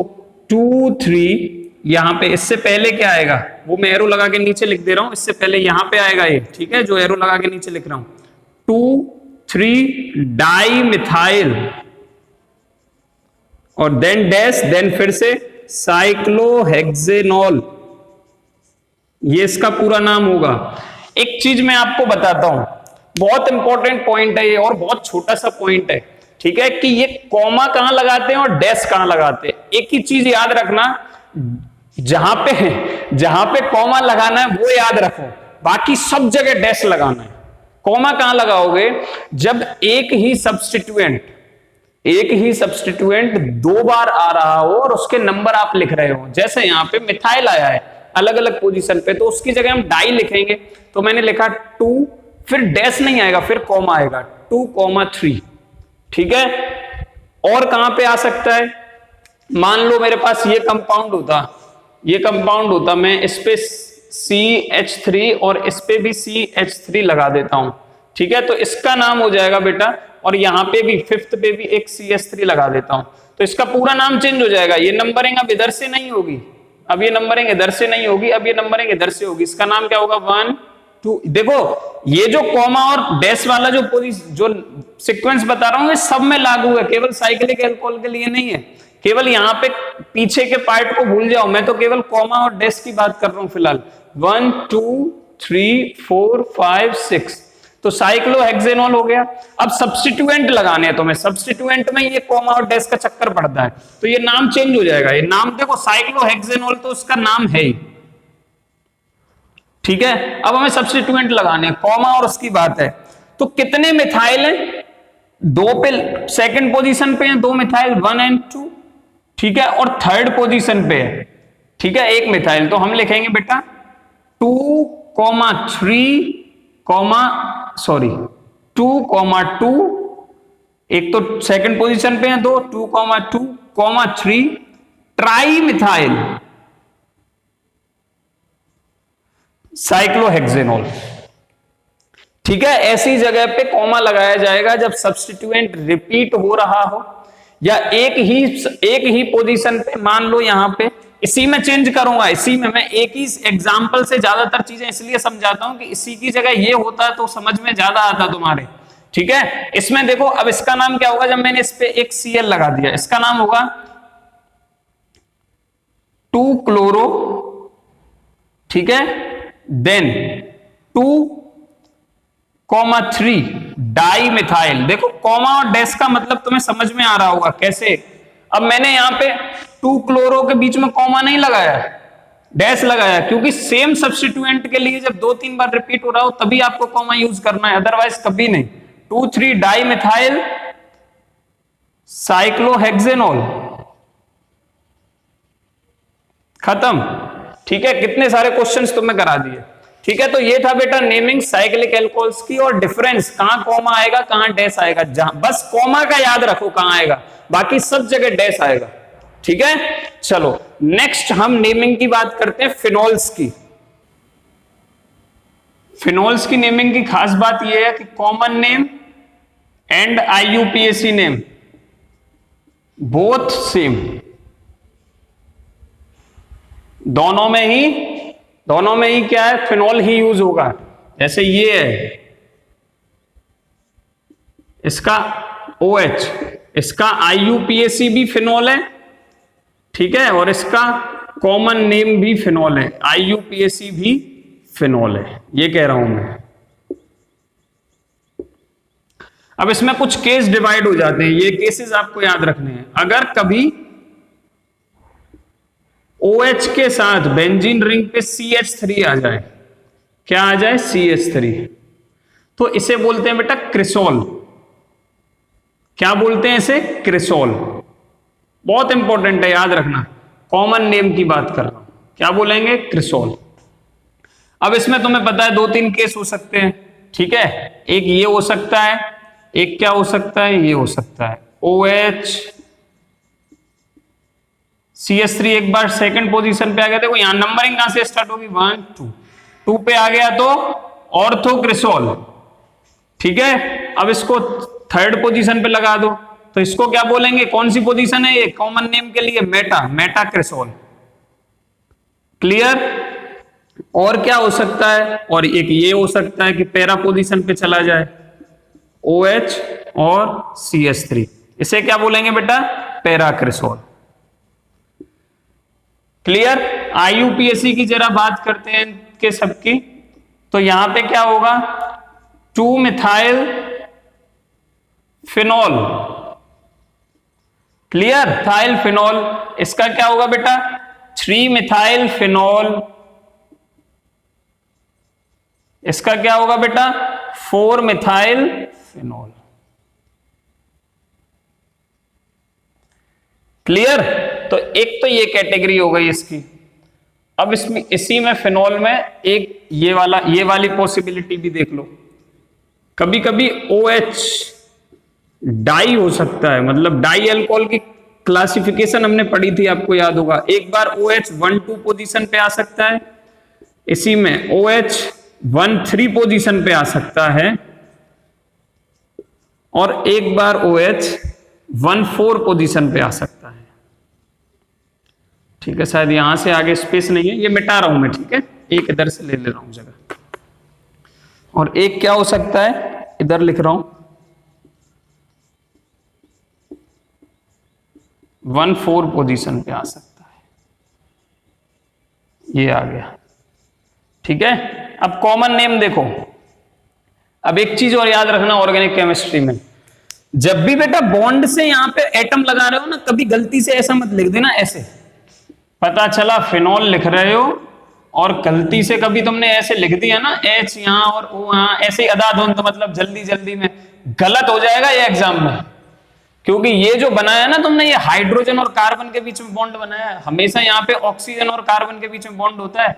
2 3, यहां पे इससे पहले क्या आएगा वो मैं एरो लगा के नीचे लिख दे रहा हूं, इससे पहले यहां पे आएगा ये, ठीक है, जो एरो लगा के नीचे लिख रहा हूं, 2 3 डाई मिथाइल, और देन डैश, देन फिर से साइक्लोहेक्सेनॉल, ये इसका पूरा नाम होगा। एक चीज मैं आपको बताता हूं, बहुत इंपॉर्टेंट पॉइंट है ये, और बहुत छोटा सा पॉइंट है, ठीक है, कि ये कॉमा कहां लगाते हैं और डैश कहां लगाते हैं। एक ही चीज याद रखना, जहां पे कॉमा लगाना है वो याद रखो, बाकी सब जगह डैश लगाना है, कॉमा कहां लगाओगे? जब एक ही सब्स्टिट्यूएंट 2 बार आ रहा हो और उसके नंबर आप लिख रहे हो। जैसे यहां पे मिथाइल आया है अलग अलग पोजीशन पे, तो उसकी जगह हम डाई लिखेंगे, तो मैंने लिखा 2, फिर डैश नहीं आएगा, फिर कॉमा आएगा 2,3। ठीक है, और कहां पे आ सकता है? मान लो मेरे पास ये कंपाउंड होता, मैं इस पे CH3 और इस पे भी CH3 लगा देता हूं। ठीक है, तो इसका नाम हो जाएगा बेटा, और यहां पे भी 5th पे भी एक CH3 लगा देता हूं, तो इसका पूरा नाम चेंज हो जाएगा। ये नंबरिंग अब इधर से नहीं होगी, अब ये नंबरिंग इधर से नहीं होगी, अब ये नंबरिंग इधर से होगी। इसका नाम क्या होगा? 1 2। देखो ये जो कॉमा और डैश वाला जो सीक्वेंस बता रहा हूं, ये सब में लागू है, केवल साइक्लिक एल्कोहल के लिए नहीं है। केवल यहां पे पीछे के पार्ट को भूल जाओ, मैं तो केवल कॉमा और डैश की बात कर रहा हूं फिलहाल। 1 2 3 4 5 6, तो साइक्लोहेक्सेनॉल हो गया। अब सब्स्टिट्यूएंट लगाने हैं तुम्हें, सब्स्टिट्यूएंट में ये कॉमा और डैश का चक्कर पड़ता है, तो ये नाम चेंज हो जाएगा। ये नाम देखो, साइक्लोहेक्सेनॉल तो उसका नाम है ही। ठीक है, अब हमें सब्स्टिट्यूएंट लगाने हैं, कॉमा और उसकी बात है। तो कितने मिथाइल हैं? 2 पे सेकंड पोजीशन पे हैं 2 मिथाइल, 1 और 2। ठीक है, और थर्ड पोजीशन पे है, ठीक है, 1 मिथाइल। तो हम लिखेंगे बेटा 2,2, एक तो सेकंड पोजीशन पे है 2, 2,2,3 ट्राई मिथाइल साइक्लोहेक्सेनॉल। ठीक है, ऐसी जगह पे कॉमा लगाया जाएगा जब सब्स्टिट्यूएंट रिपीट हो रहा हो, या एक ही पोजीशन पे, मान लो यहां पे, इसी में चेंज करूंगा, इसी में मैं एक ही एग्जांपल से ज्यादातर चीजें इसलिए समझाता हूं कि इसी की जगह ये होता है तो समझ में ज्यादा आता तुम्हारे। ठीक है, इसमें देखो, अब इसका नाम क्या होगा? जब मैंने इस पे एक Cl लगा दिया, इसका नाम होगा 2-क्लोरो। ठीक है, देन 2,3 डाई मिथाइल। देखो कॉमा और डैश का मतलब तुम्हें समझ में आ रहा होगा कैसे। अब मैंने यहां पे 2-क्लोरो के बीच में कॉमा नहीं लगाया, डैश लगाया, क्योंकि सेम सब्स्टिट्यूएंट के लिए जब 2-3 बार रिपीट हो रहा हो तभी आपको कॉमा यूज करना है, अदरवाइज कभी नहीं। 2,3 डाई मिथाइल साइक्लोहेक्सेनॉल, खत्म। ठीक है, कितने सारे क्वेश्चंस तुमने करा दिए। ठीक है, तो ये था बेटा नेमिंग साइक्लिक एल्कोहल्स की, और डिफरेंस कहां कॉमा आएगा कहां डैश आएगा। जहां बस कॉमा का याद रखो कहां आएगा, बाकी सब जगह डैश आएगा। ठीक है, चलो नेक्स्ट हम नेमिंग की बात करते हैं, फिनोल्स की। फिनोल्स की नेमिंग की खास बात यह है कि common name and IUPAC name both same, दोनों में ही क्या है? फिनोल ही यूज होगा। जैसे ये है, इसका OH, इसका IUPAC भी फिनोल है। ठीक है, और इसका कॉमन नेम भी फिनोल है, IUPAC भी फिनोल है, ये कह रहा हूं मैं। अब इसमें कुछ केस डिवाइड हो जाते हैं, ये केसेस आपको याद रखने हैं। अगर कभी OH के साथ बेंजीन रिंग पे CH3 आ जाए, क्या आ जाए? CH3, तो इसे बोलते हैं बेटा क्रिसोल। क्या बोलते हैं इसे? क्रिसोल। बहुत इंपॉर्टेंट है, याद रखना, कॉमन नेम की बात कर रहा हूं, क्या बोलेंगे? क्रिसोल। अब इसमें तुम्हें पता है 2-3 केस हो सकते हैं। ठीक है, एक ये हो सकता है, एक क्या हो सकता है? ये हो सकता है OH CH3 एक बार सेकंड पोजीशन पे आ गया। देखो यहां नंबरिंग कहां से स्टार्ट होगी? 1 2 पे आ गया तो ऑर्थोक्रिसोल। ठीक है, अब इसको थर्ड पोजीशन पे लगा दो, तो इसको क्या बोलेंगे? कौन सी पोजीशन है ये कॉमन नेम के लिए? मेटाक्रिसोल। क्लियर? और क्या हो सकता है? और एक ये हो सकता है कि पैरा पोजीशन पे चला जाए, OH और CH3, इसे क्या बोलेंगे बेटा? पैराक्रिसोल। क्लियर? IUPAC की जरा बात करते हैं के सबकी, तो यहां पे क्या होगा? 2-मिथाइल फिनोल। क्लियर? थाइल फिनोल। इसका क्या होगा बेटा? 3-मिथाइल फिनोल। इसका क्या होगा बेटा? 4 मिथाइल फिनोल। क्लियर? तो एक तो ये कैटेगरी हो गई इसकी। अब इसमें इसी में फिनोल में एक ये वाली पॉसिबिलिटी भी देख लो। कभी कभी OH डाई हो सकता है, मतलब डाई अल्कोहल की क्लासिफिकेशन हमने पढ़ी थी, आपको याद होगा। एक बार OH 1-2 पोजीशन पे आ सकता है, इसी में OH 1-3 पोजीशन पे आ सकता है, और एक बार OH 1-4 पोजीशन पे आ सकता है। ठीक है, शायद यहां से आगे स्पेस नहीं है, ये मिटा रहा हूं मैं। ठीक है, एक इधर से ले रहा हूं जगह, और एक क्या हो सकता है, इधर लिख रहा हूं 1-4 पोजीशन पे आ सकता है, ये आ गया। ठीक है, अब कॉमन नेम देखो। अब एक चीज और याद रखना ऑर्गेनिक केमिस्ट्री में, जब भी बेटा बॉन्ड से यहां पे एटम लगा रहे हो ना, कभी गलती से ऐसा मत लिख देना ऐसे। पता चला फिनॉल लिख रहे हो और गलती से कभी तुमने ऐसे लिख दिया ना, H यहां और O यहां, ऐसे ही अदाधुन, तो मतलब जल्दी जल्दी में गलत हो जाएगा ये एग्जाम में। क्योंकि ये जो बनाया ना तुमने, ये हाइड्रोजन और कार्बन के बीच में बॉन्ड बनाया है। हमेशा यहाँ पे ऑक्सीजन और कार्बन के बीच में बॉन्ड होता है,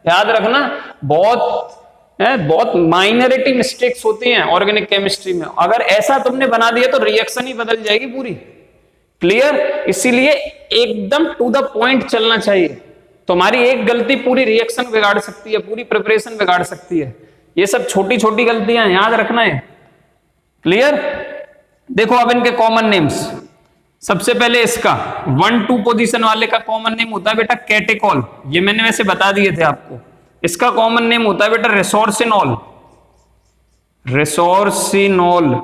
याद रखना। बहुत माइनॉरिटी मिस्टेक्स होती हैं ऑर्गेनिक केमिस्ट्री में। अगर ऐसा तुमने बना दिया तो रिएक्शन ही बदल जाएगी पूरी। क्लियर? इसीलिए एकदम टू द पॉइंट चलना चाहिए। तुम्हारी एक गलती पूरी रिएक्शन बिगाड़ सकती है, पूरी प्रिपरेशन बिगाड़ सकती है। ये सब छोटी छोटी गलतियां याद रखना है। क्लियर? देखो अब इनके कॉमन नेम्स। सबसे पहले इसका 1-2 पोजीशन वाले का कॉमन नेम होता है बेटा कैटेकॉल। ये मैंने वैसे बता दिए थे आपको। इसका कॉमन नेम होता है बेटा रेसोर्सिनॉल, रेसोर्सिनॉल।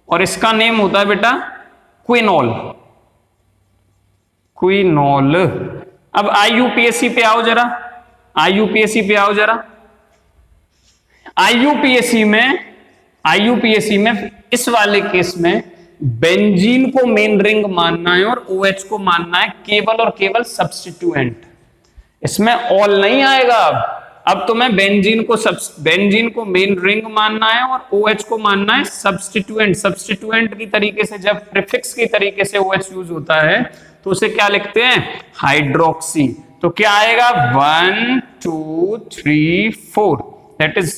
और इसका नेम होता है बेटा क्विनॉल, क्विनॉल। अब IUPAC पे आओ जरा, IUPAC पे आओ जरा। IUPAC में इस वाले केस में बेंजीन को मेन रिंग मानना है और OH को मानना है केवल और केवल सब्स्टिट्यूएंट। इसमें ऑल नहीं आएगा। अब तुम्हें बेंजीन को मेन रिंग मानना है और OH को मानना है सब्स्टिट्यूएंट। सब्स्टिट्यूएंट की तरीके से जब प्रीफिक्स की तरीके से OH यूज होता है तो उसे क्या लिखते हैं, हाइड्रोक्सी। तो क्या आएगा 1 2 3 4, that is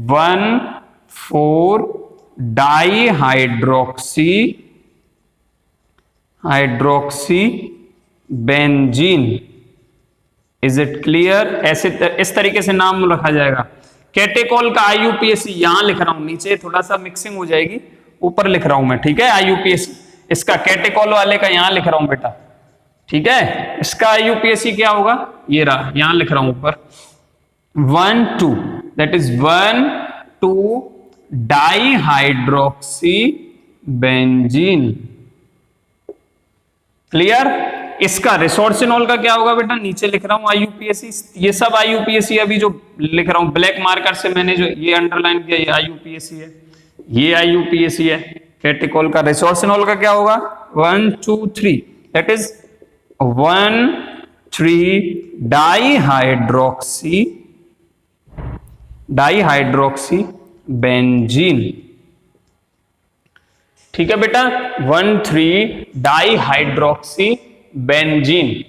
1,4 di hydroxy benzene. Is it clear? ऐसे इस तरीके से नाम रखा जाएगा। कैटेकॉल का IUPAC यहां लिख रहा हूं, नीचे थोड़ा सा मिक्सिंग हो जाएगी, ऊपर लिख रहा हूं मैं। ठीक है, IUPAC इसका कैटेकॉल वाले का यहां लिख रहा हूं बेटा। ठीक है, इसका IUPAC क्या होगा, ये रहा, यहां लिख रहा हूं ऊपर 1-2, that is 1,2 di hydroxy benzene. Clear? इसका रिसोर्सिनॉल का क्या होगा बेटा, नीचे लिख रहा हूं IUPAC। ये सब IUPAC अभी जो लिख रहा हूं ब्लैक मार्कर से मैंने जो ये अंडरलाइन किया, ये IUPAC है, ये IUPAC है। कैटेकॉल का रिसोर्सिनॉल का क्या होगा 1 2 3, that is 1,3 di hydroxy benzene. ठीक है बेटा, 1,3 डाई हाइड्रोक्सी बेंजीन।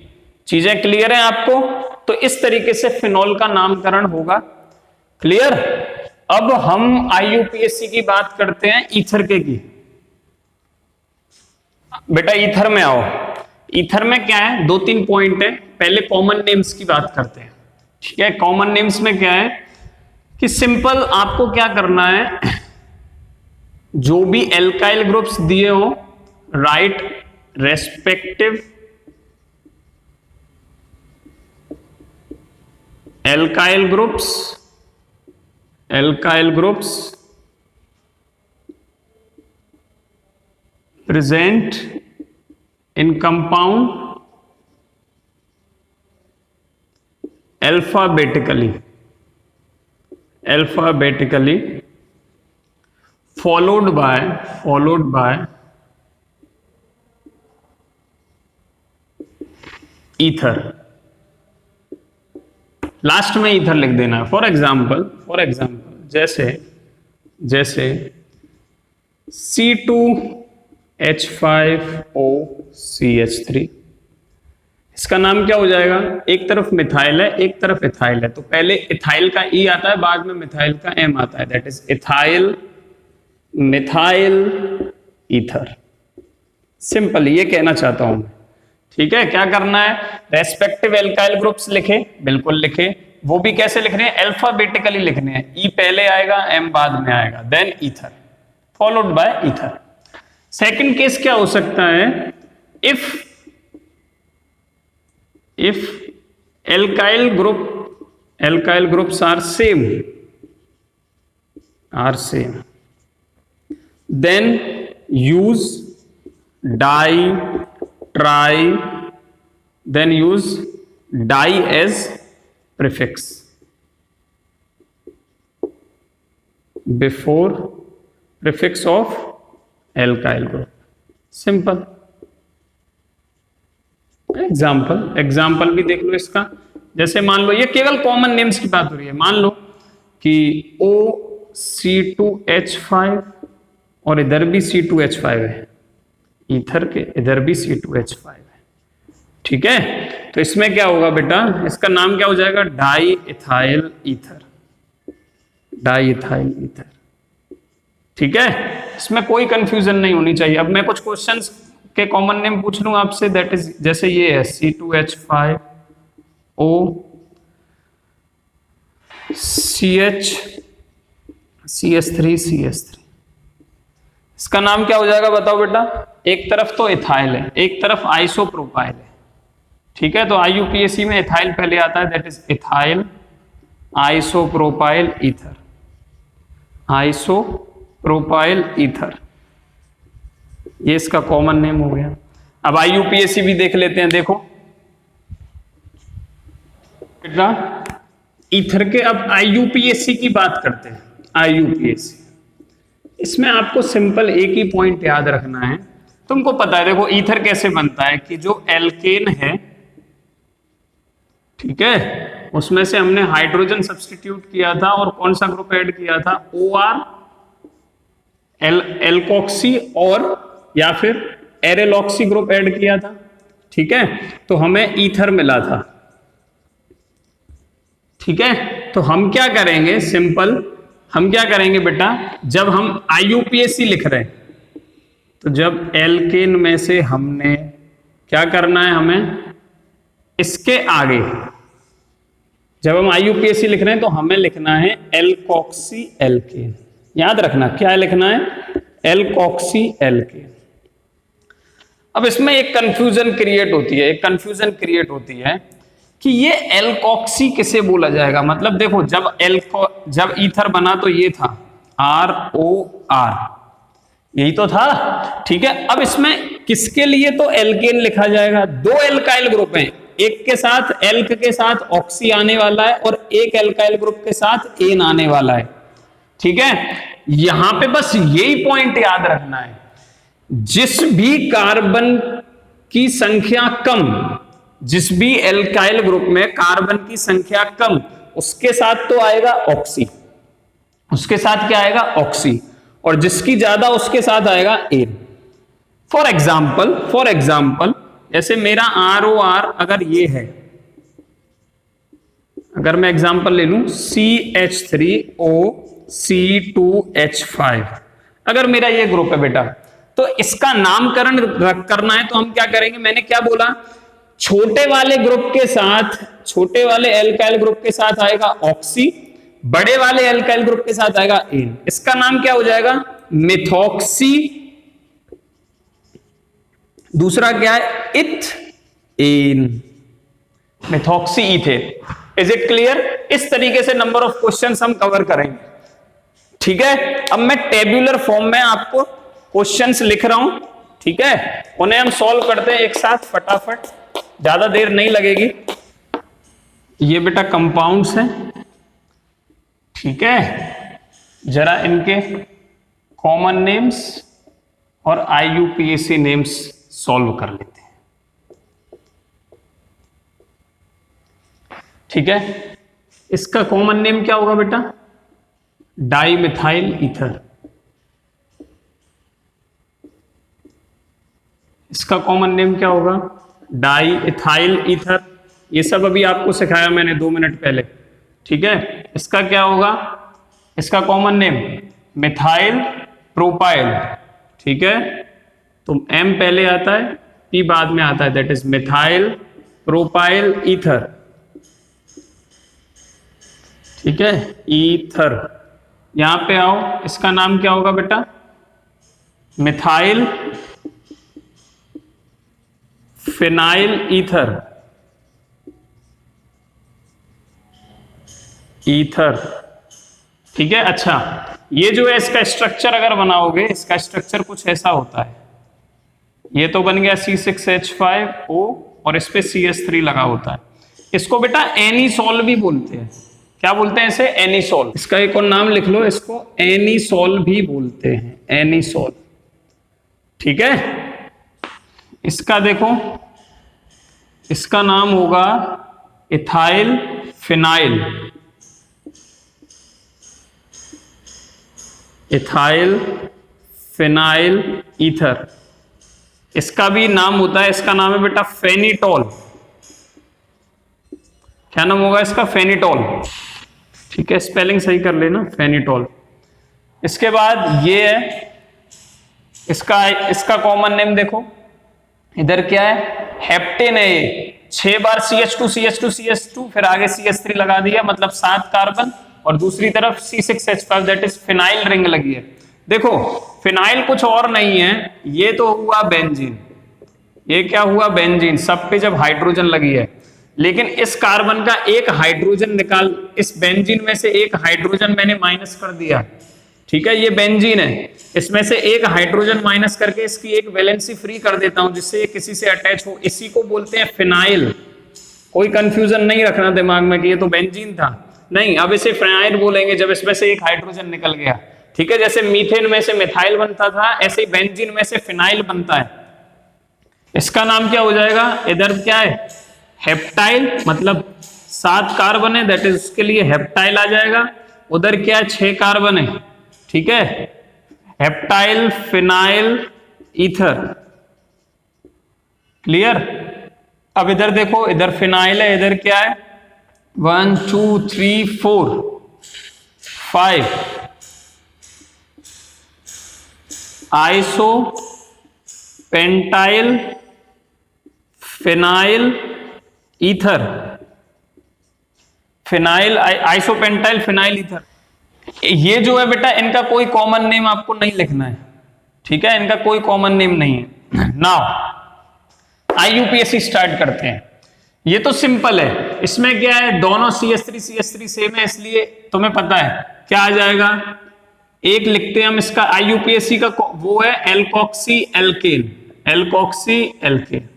चीजें क्लियर हैं आपको? तो इस तरीके से फिनॉल का नामकरण होगा। क्लियर? अब हम IUPAC की बात करते हैं ईथर की। बेटा ईथर में आओ। ईथर में क्या है, 2-3 पॉइंट है। पहले कॉमन नेम्स की बात करते हैं। ठीक है, कॉमन नेम्स में क्या है कि सिंपल आपको क्या करना है, जो भी एल्काइल ग्रुप्स दिए हो, right respective alkyl groups present in compound alphabetically followed by ether। Last में ईथर लिख देना है। फॉर एग्जाम्पल जैसे जैसे C2H5OCH3, इसका नाम क्या हो जाएगा? एक तरफ मिथाइल है, एक तरफ इथाइल है, तो पहले इथाइल का ई आता है, बाद में मिथाइल का एम आता है, that is ethyl methyl ether. Simple ये कहना चाहता हूं मैं, ठीक है। क्या करना है? रेस्पेक्टिव एल्काइल ग्रुप्स लिखे, बिल्कुल लिखे, वो भी कैसे लिखने हैं? अल्फाबेटिकली लिखने हैं, ई पहले आएगा, एम बाद में आएगा, then ether followed by ether. Second case क्या हो सकता है? If alkyl groups are same, then use di, tri, then use di as prefix before prefix of alkyl group. Simple. Example भी देख लो इसका। जैसे मान लो, ये केवल कॉमन नेम्स की बात हो रही है, मान लो कि OC2H5 और इधर भी C2H5 है, ईथर के इधर भी C2H5 है, ठीक है। तो इसमें क्या होगा बेटा? इसका नाम क्या हो जाएगा? Di ethyl ether, di ethyl ether, ठीक है। इसमें कोई कंफ्यूजन नहीं होनी चाहिए। अब मैं कुछ क्वेश्चंस के कॉमन नेम पूछ लूं आपसे, दैट इज जैसे ये है C2H5O CH3CH3, इसका नाम क्या हो जाएगा बताओ बेटा? एक तरफ तो इथाइल है, एक तरफ आइसोप्रोपाइल है, ठीक है। तो IUPAC में इथाइल पहले आता है, that is ethyl isopropyl ether, isopropyl ether, ये इसका कॉमन नेम हो गया। अब IUPAC भी देख लेते हैं। देखो बेटा, ईथर के अब IUPAC की बात करते हैं। IUPAC इसमें आपको सिंपल एक ही पॉइंट याद रखना है, तुमको पता है। देखो ईथर कैसे बनता है कि जो एल्केन है, ठीक है, उसमें से हमने हाइड्रोजन सब्स्टिट्यूट किया था और कौन सा ग्रुप ऐड किया था? OR एल्कोक्सी और या फिर एरेलॉक्सी ग्रुप ऐड किया था, ठीक है। तो हमें ईथर मिला था, ठीक है। तो हम क्या करेंगे? सिंपल हम क्या करेंगे बेटा, जब हम IUPAC लिख रहे हैं, तो जब एल्केन में से हमने क्या करना है, हमें इसके आगे, जब हम IUPAC लिख रहे हैं तो हमें लिखना है एल्कोक्सी एल्केन। याद रखना क्या लिखना है? Alkoxy alkane. अब इसमें एक कंफ्यूजन क्रिएट होती है कि ये एल्कोक्सी किसे बोला जाएगा। मतलब देखो, जब ईथर बना तो ये था ROR, यही तो था, ठीक है। अब इसमें किसके लिए तो एल्केन लिखा जाएगा? दो एल्काइल ग्रुप हैं, एक के साथ एल्क के साथ ऑक्सी आने वाला है और एक एल्काइल ग्रुप के साथ एन आने वाला है, ठीक है। यहां पे बस यही पॉइंट याद रखना है, जिस भी कार्बन की संख्या कम, जिस भी एल्काइल ग्रुप में कार्बन की संख्या कम, उसके साथ तो आएगा ऑक्सी, उसके साथ क्या आएगा? ऑक्सी, और जिसकी ज्यादा उसके साथ आएगा एन। फॉर एग्जाम्पल जैसे मेरा ROR अगर ये है, अगर मैं एग्जाम्पल ले लूं CH3O C2H5, अगर मेरा ये ग्रुप है बेटा, तो इसका नामकरण करना है तो हम क्या करेंगे? मैंने क्या बोला? छोटे वाले ग्रुप के साथ, छोटे वाले एल्काइल ग्रुप के साथ आएगा ऑक्सी, बड़े वाले एल्काइल ग्रुप के साथ आएगा एन। इसका नाम क्या हो जाएगा? मिथॉक्सी। दूसरा क्या है? Ethane, methoxy ethane. Is it clear? इस तरीके से नंबर ऑफ क्वेश्चंस हम कवर करेंगे, ठीक है। अब मैं टेब्यूलर फॉर्म में आपको क्वेश्चंस लिख रहा हूं, ठीक है, उन्हें हम सॉल्व करते हैं एक साथ फटाफट, ज्यादा देर नहीं लगेगी। ये बेटा कंपाउंड्स हैं, ठीक है, जरा इनके कॉमन नेम्स और IUPAC नेम्स सॉल्व कर लेते हैं, ठीक है। इसका कॉमन नेम क्या होगा बेटा? Di methyl ether. इसका कॉमन नेम क्या होगा? Di ethyl ether. ये सब अभी आपको सिखाया मैंने 2 मिनट पहले, ठीक है। इसका क्या होगा? इसका कॉमन नेम मिथाइल प्रोपाइल, ठीक है। तो M पहले आता है, P बाद में आता है, that is methyl propyl ether, ठीक है, ईथर। यहां पे आओ, इसका नाम क्या होगा बेटा? मिथाइल फिनाइल ईथर, ईथर, ठीक है। अच्छा, ये जो है इसका स्ट्रक्चर अगर बनाओगे, इसका स्ट्रक्चर कुछ ऐसा होता है। ये तो बन गया C6H5O और इस पे CH3 लगा होता है। इसको बेटा एनीसोल भी बोलते हैं। क्या बोलते हैं इसे? एनीसोल। इसका एक और नाम लिख लो, इसको एनीसोल भी बोलते हैं, एनीसोल, ठीक है। इसका देखो, इसका नाम होगा ethyl phenyl, ethyl phenyl ether. इसका भी नाम होता है, इसका नाम है बेटा फेनिटोल। क्या नाम होगा इसका? फेनिटोल, ठीक है। स्पेलिंग सही कर लेना, फेनिटोल। इसके बाद ये है, इसका कॉमन नेम देखो, इधर क्या है? हेप्टेन है ये। 6 बार CH2 CH2 CH2, फिर आगे CH3 लगा दिया, मतलब 7 कार्बन, और दूसरी तरफ C6H5 that is phenyl ring लगी है। देखो, फिनाइल कुछ और नहीं है, ये तो हुआ बेंजीन। ये क्या हुआ? बेंजीन। सब पे जब हाइड्रोजन लगी है, लेकिन इस कार्बन का एक हाइड्रोजन निकाल, इस बेंजीन में से एक हाइड्रोजन मैंने माइनस कर दिया, ठीक है। ये बेंजीन है, इसमें से एक हाइड्रोजन माइनस करके इसकी एक वैलेंसी फ्री कर देता हूं, जिससे ये किसी से अटैच हो। इसी को बोलते हैं फिनाइल। कोई कंफ्यूजन नहीं रखना दिमाग में कि ये तो बेंजीन था, नहीं। अब इसे फिनाइल बोलेंगे जब इसमें से एक हाइड्रोजन निकल गया, ठीक है। जैसे मीथेन में से मिथाइल बनता था, ऐसे ही बेंजीन में से फिनाइल बनता है। इसका नाम क्या हो जाएगा? इधर क्या है? हेप्टाइल, मतलब 7 कार्बन है, दैट इज उसके लिए हेप्टाइल आ जाएगा। उधर क्या है? 6 कार्बन है, ठीक है, हेप्टाइल फिनाइल ईथर। क्लियर? अब इधर देखो, इधर फिनाइल है, इधर क्या है? 1 2 3 4 5 iso pentyl phenyl ether, phenyl isopentyl phenyl ether. ये जो है बेटा, इनका कोई कॉमन नेम आपको नहीं लिखना है, ठीक है। इनका कोई कॉमन नेम नहीं है। नाउ IUPAC स्टार्ट करते हैं। ये तो सिंपल है, इसमें क्या है? दोनों CH3 सेम है, इसलिए तुम्हें पता है क्या आ जाएगा। एक लिखते हैं हम इसका IUPAC का, वो है alkoxy alkane, alkoxy alkane.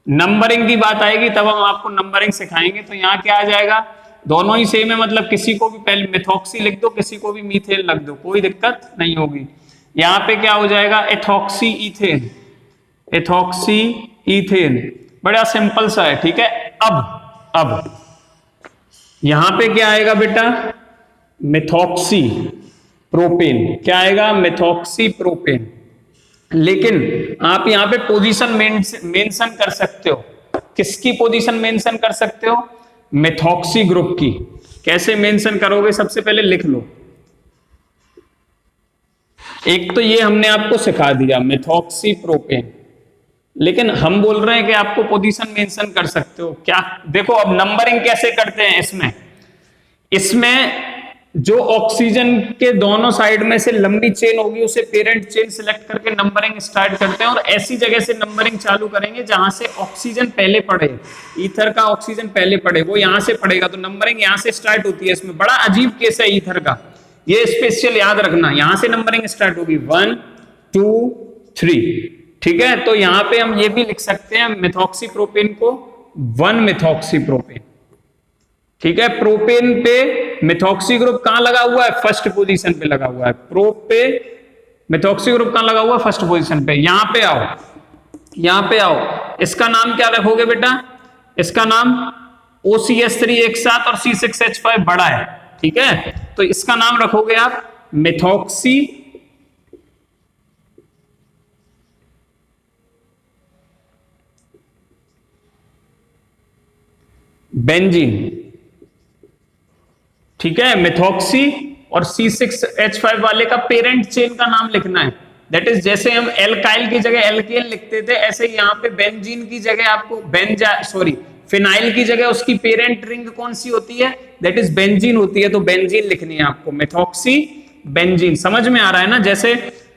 Numbering की बात आएगी तब हम आपको नंबरिंग सिखाएंगे। तो यहाँ क्या आ जाएगा? दोनों ही सेम है, मतलब किसी को भी पहले मिथॉक्सी लिख दो, किसी को भी मीथेन लिख दो, कोई दिक्कत नहीं होगी। यहाँ पे क्या हो जाएगा? एथॉक्सी ईथेन, एथॉक्सी ईथेन, बड़ा सिंपल सा है, ठीक है। अब यहां पे क्या आएगा बेटा? Methoxy propane. क्या आएगा? Methoxy propane. लेकिन आप यहां पे पोजीशन मेंशन कर सकते हो। किसकी पोजीशन मेंशन कर सकते हो? मिथॉक्सी ग्रुप की। कैसे मेंशन करोगे? सबसे पहले लिख लो, एक तो ये हमने आपको सिखा दिया मिथॉक्सी प्रोपेन, लेकिन हम बोल रहे हैं कि आपको पोजीशन मेंशन कर सकते हो। क्या? देखो, अब नंबरिंग कैसे करते हैं इसमें जो ऑक्सीजन के दोनों साइड में से लंबी चेन होगी, उसे पेरेंट चेन सिलेक्ट करके नंबरिंग स्टार्ट करते हैं, और ऐसी जगह से नंबरिंग चालू करेंगे जहां से ऑक्सीजन पहले पड़े, ईथर का ऑक्सीजन पहले पड़े, वो यहां से पड़ेगा, तो नंबरिंग यहां से स्टार्ट होती है। इसमें बड़ा अजीब केस है ईथर का, ये स्पेशल याद रखना। यहां से नंबरिंग स्टार्ट होगी 1 2 3, ठीक है। तो यहां पे हम ये भी लिख सकते हैं मिथॉक्सी प्रोपेन को 1 मिथॉक्सी प्रोपेन, ठीक है। प्रोपेन पे मिथॉक्सी ग्रुप कहां लगा हुआ है? फर्स्ट पोजीशन पे लगा हुआ है। प्रोप पे मिथॉक्सी ग्रुप कहां लगा हुआ है? फर्स्ट पोजीशन पे। यहां पे आओ, यहां पे आओ। इसका नाम क्या रखोगे बेटा? इसका नाम OCH3 एक साथ और C6H5 बड़ा है, ठीक है। तो तो इसका नाम रखोगे आप मेथॉक्सी बेंजीन। ठीक है, मेथॉक्सी और C6H5 वाले का पेरेंट चेन का नाम लिखना है। दैट इज जैसे हम एल्काइल की जगह एल्केन लिखते थे, ऐसे यहाँ पे बेंजीन की जगह आपको फिनाइल की जगह उसकी पेरेंट रिंग कौन सी होती है, दैट इज बेंजीन होती है। तो बेंजीन लिखनी है आपको, मेथॉक्सी बेंजीन। समझ में आ रहा है ना?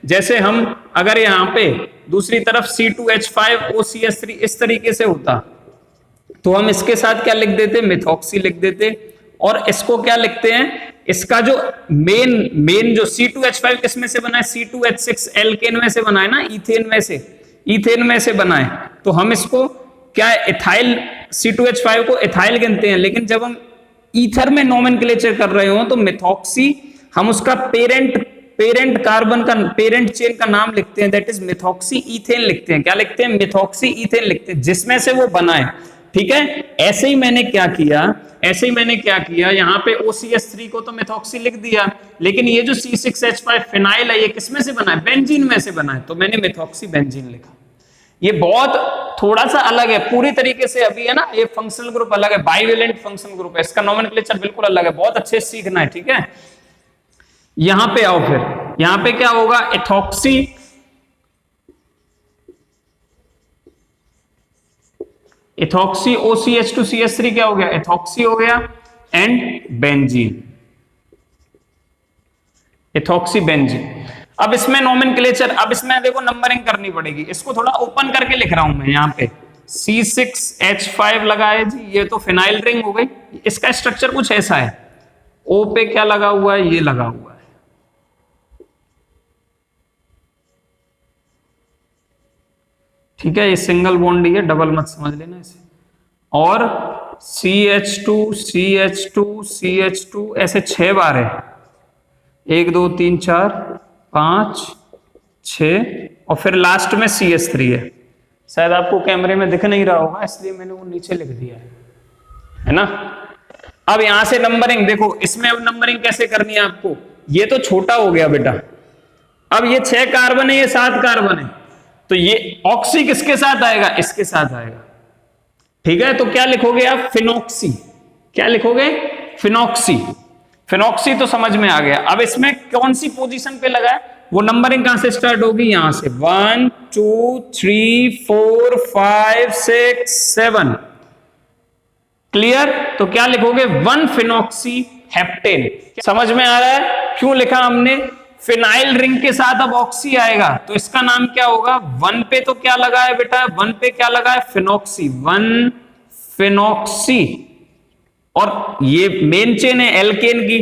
जैसे हम अगर यहाँ पे दूसरी तरफ C2H5OCH3 इस तरीके से होता तो हम इसके साथ क्या लिख देते, मेथॉक्सी लिख देते। और इसको क्या लिखते हैं, इसका जो मेन जो C2H5 किस में से बना है, C2H6 एल्केन में से बना है ना, इथेन में से बना है। तो हम इसको क्या इथाइल, C2H5 को इथाइल गिनते हैं, लेकिन जब हम ईथर में नोमेनक्लेचर कर रहे हो तो मेथॉक्सी हम उसका पेरेंट कार्बन का पेरेंट चेन का नाम लिखते हैं, दैट इज मेथॉक्सी ईथेन लिखते हैं। क्या लिखते हैं, मेथॉक्सी ईथेन लिखते हैं, जिसमें से वो बना है। ठीक है, ऐसे ही मैंने क्या किया, यहाँ पे OCH3 को तो मेथॉक्सी लिख दिया, लेकिन ये जो C6H5 फिनाइल है ये किसमें से बना है, बेंजीन में से बना है, तो मैंने मेथॉक्सी बेंजीन लिखा। ये बहुत थोड़ा सा अलग है, पूरी तरीके से अभी है ना, ये फंक्शनल ग्रुप अलग है, बाइवेलेंट फंक्शनल ग्रुप है, इसका नोमेनक्लेचर बिल्कुल अलग है, बहुत अच्छे से सीखना है। ठीक है, यहां पे आओ, फिर यहां पे क्या होगा, एथॉक्सी OCH2CH3 क्या हो गया, एथॉक्सी हो गया, एंड बेंजीन, एथॉक्सी बेंजीन। अब इसमें नोमेनक्लेचर, अब इसमें देखो नंबरिंग करनी पड़ेगी, इसको थोड़ा ओपन करके लिख रहा हूं मैं। यहाँ पे C6H5 लगा है जी, ये तो फिनाइल रिंग हो गई। इसका स्ट्रक्चर कुछ ऐसा है, O पे क्या लगा हुआ है, ये लगा हुआ है, ठीक है, ये सिंगल बॉन्ड ही है, डबल मत समझ लेना इसे। और CH2 ऐसे 6 बार है, 1 2 3 4 5 6, और फिर लास्ट में CH3 है। शायद आपको कैमरे में दिख नहीं रहा होगा, इसलिए मैंने वो नीचे लिख दिया है ना। अब यहां से नंबरिंग देखो, इसमें अब नंबरिंग कैसे करनी है आपको, ये तो छोटा हो गया बेटा। अब ये 6 कार्बन है, ये 7 कार्बन है, तो ये ऑक्सी किसके साथ आएगा, इसके साथ आएगा। ठीक है, तो क्या लिखोगे आप, फिनॉक्सी। क्या लिखोगे, फिनॉक्सी। फिनॉक्सी तो समझ में आ गया। अब इसमें कौन सी पोजीशन पे लगा है, वो नंबरिंग कहां से स्टार्ट होगी, यहां से 1 2 3 4 5 6 7। क्लियर? तो क्या लिखोगे, 1 फिनॉक्सी हेप्टेन। समझ में आ रहा है क्यों लिखा हमने, फिनाइल रिंग के साथ अब ऑक्सी आएगा, तो इसका नाम क्या होगा, 1 पे तो क्या लगा है बेटा, 1 पे क्या लगा है, फिनॉक्सी, 1 फिनॉक्सी। और ये मेन चेन है एल्केन की,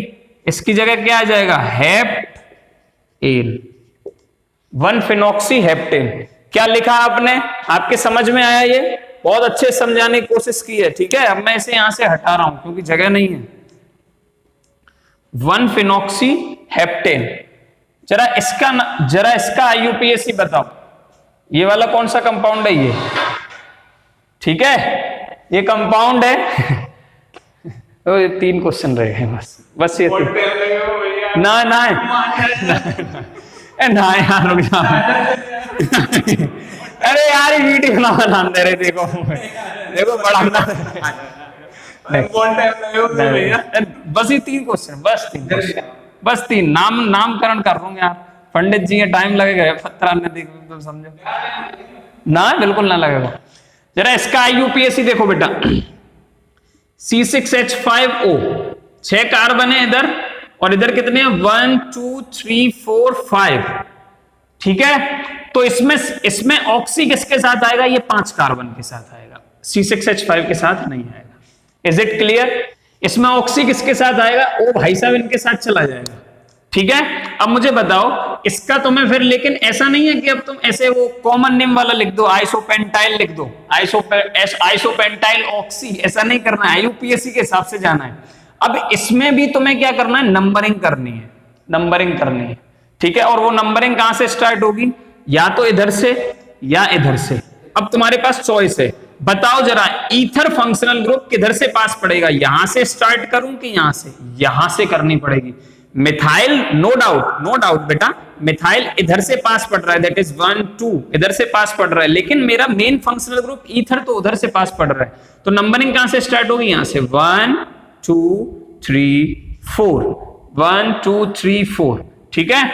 इसकी जगह क्या आ जाएगा, हेप्टेन, 1 फिनॉक्सी हेप्टेन। क्या लिखा आपने, आपके समझ में आया, ये बहुत अच्छे से समझाने की कोशिश की है। ठीक है, अब मैं इसे यहां से हटा रहा हूं क्योंकि जगह नहीं है। 1 फिनॉक्सी हेप्टेन। जरा इसका IUPAC बताओ, ये वाला कौन सा कंपाउंड है ये, ठीक है, ये कंपाउंड है। तो ये 3 क्वेश्चन रहे हैं, बस ये ना यार रुक जा। अरे यार ये वीडियो ना बना दे रहे, देखो बढ़ाना। बस ये 3 क्वेश्चन, बस 3 नामकरण कर रहा हूं यार, पंडित जी के टाइम लगेगा, पत्रा ने समझो ना, बिल्कुल ना लगेगा। जरा इसका IUPAC देखो बेटा, C6H5O 6 कार्बन है इधर, और इधर कितने हैं, 1 2 3 4 5। ठीक है, तो इसमें ऑक्सी किसके साथ आएगा, ये 5 कार्बन के साथ आएगा, C6H5 के साथ नहीं आएगा। Is it clear? इसमें ऑक्सी किसके साथ आएगा, ओ भाई साहब इनके साथ चला जाएगा। ठीक है, अब मुझे बताओ इसका तुम्हें फिर, लेकिन ऐसा नहीं है कि अब तुम ऐसे वो कॉमन नेम वाला लिख दो, आइसोपेंटाइल लिख दो, आइसोपेंटाइल ऑक्सी, ऐसा नहीं करना है, IUPAC के हिसाब से जाना है। अब इसमें भी तुम्हें क्या करना है, नंबरिंग करनी है। ठीक है, और वो नंबरिंग कहां से स्टार्ट होगी, या तो इधर से या इधर से। अब तुम्हारे पास चॉइस है, बताओ जरा ईथर फंक्शनल ग्रुप किधर से पास पड़ेगा, यहां से स्टार्ट करूं कि यहां से करनी पड़ेगी। मिथाइल, नो डाउट बेटा, मिथाइल इधर से पास पड़ रहा है, दैट इज 1 2, इधर से पास पड़ रहा है, लेकिन मेरा मेन फंक्शनल ग्रुप ईथर तो उधर से पास पड़ रहा है, तो नंबरिंग कहां से स्टार्ट होगी, यहां से 1 2 3 4, 1 2 3 4, ठीक है।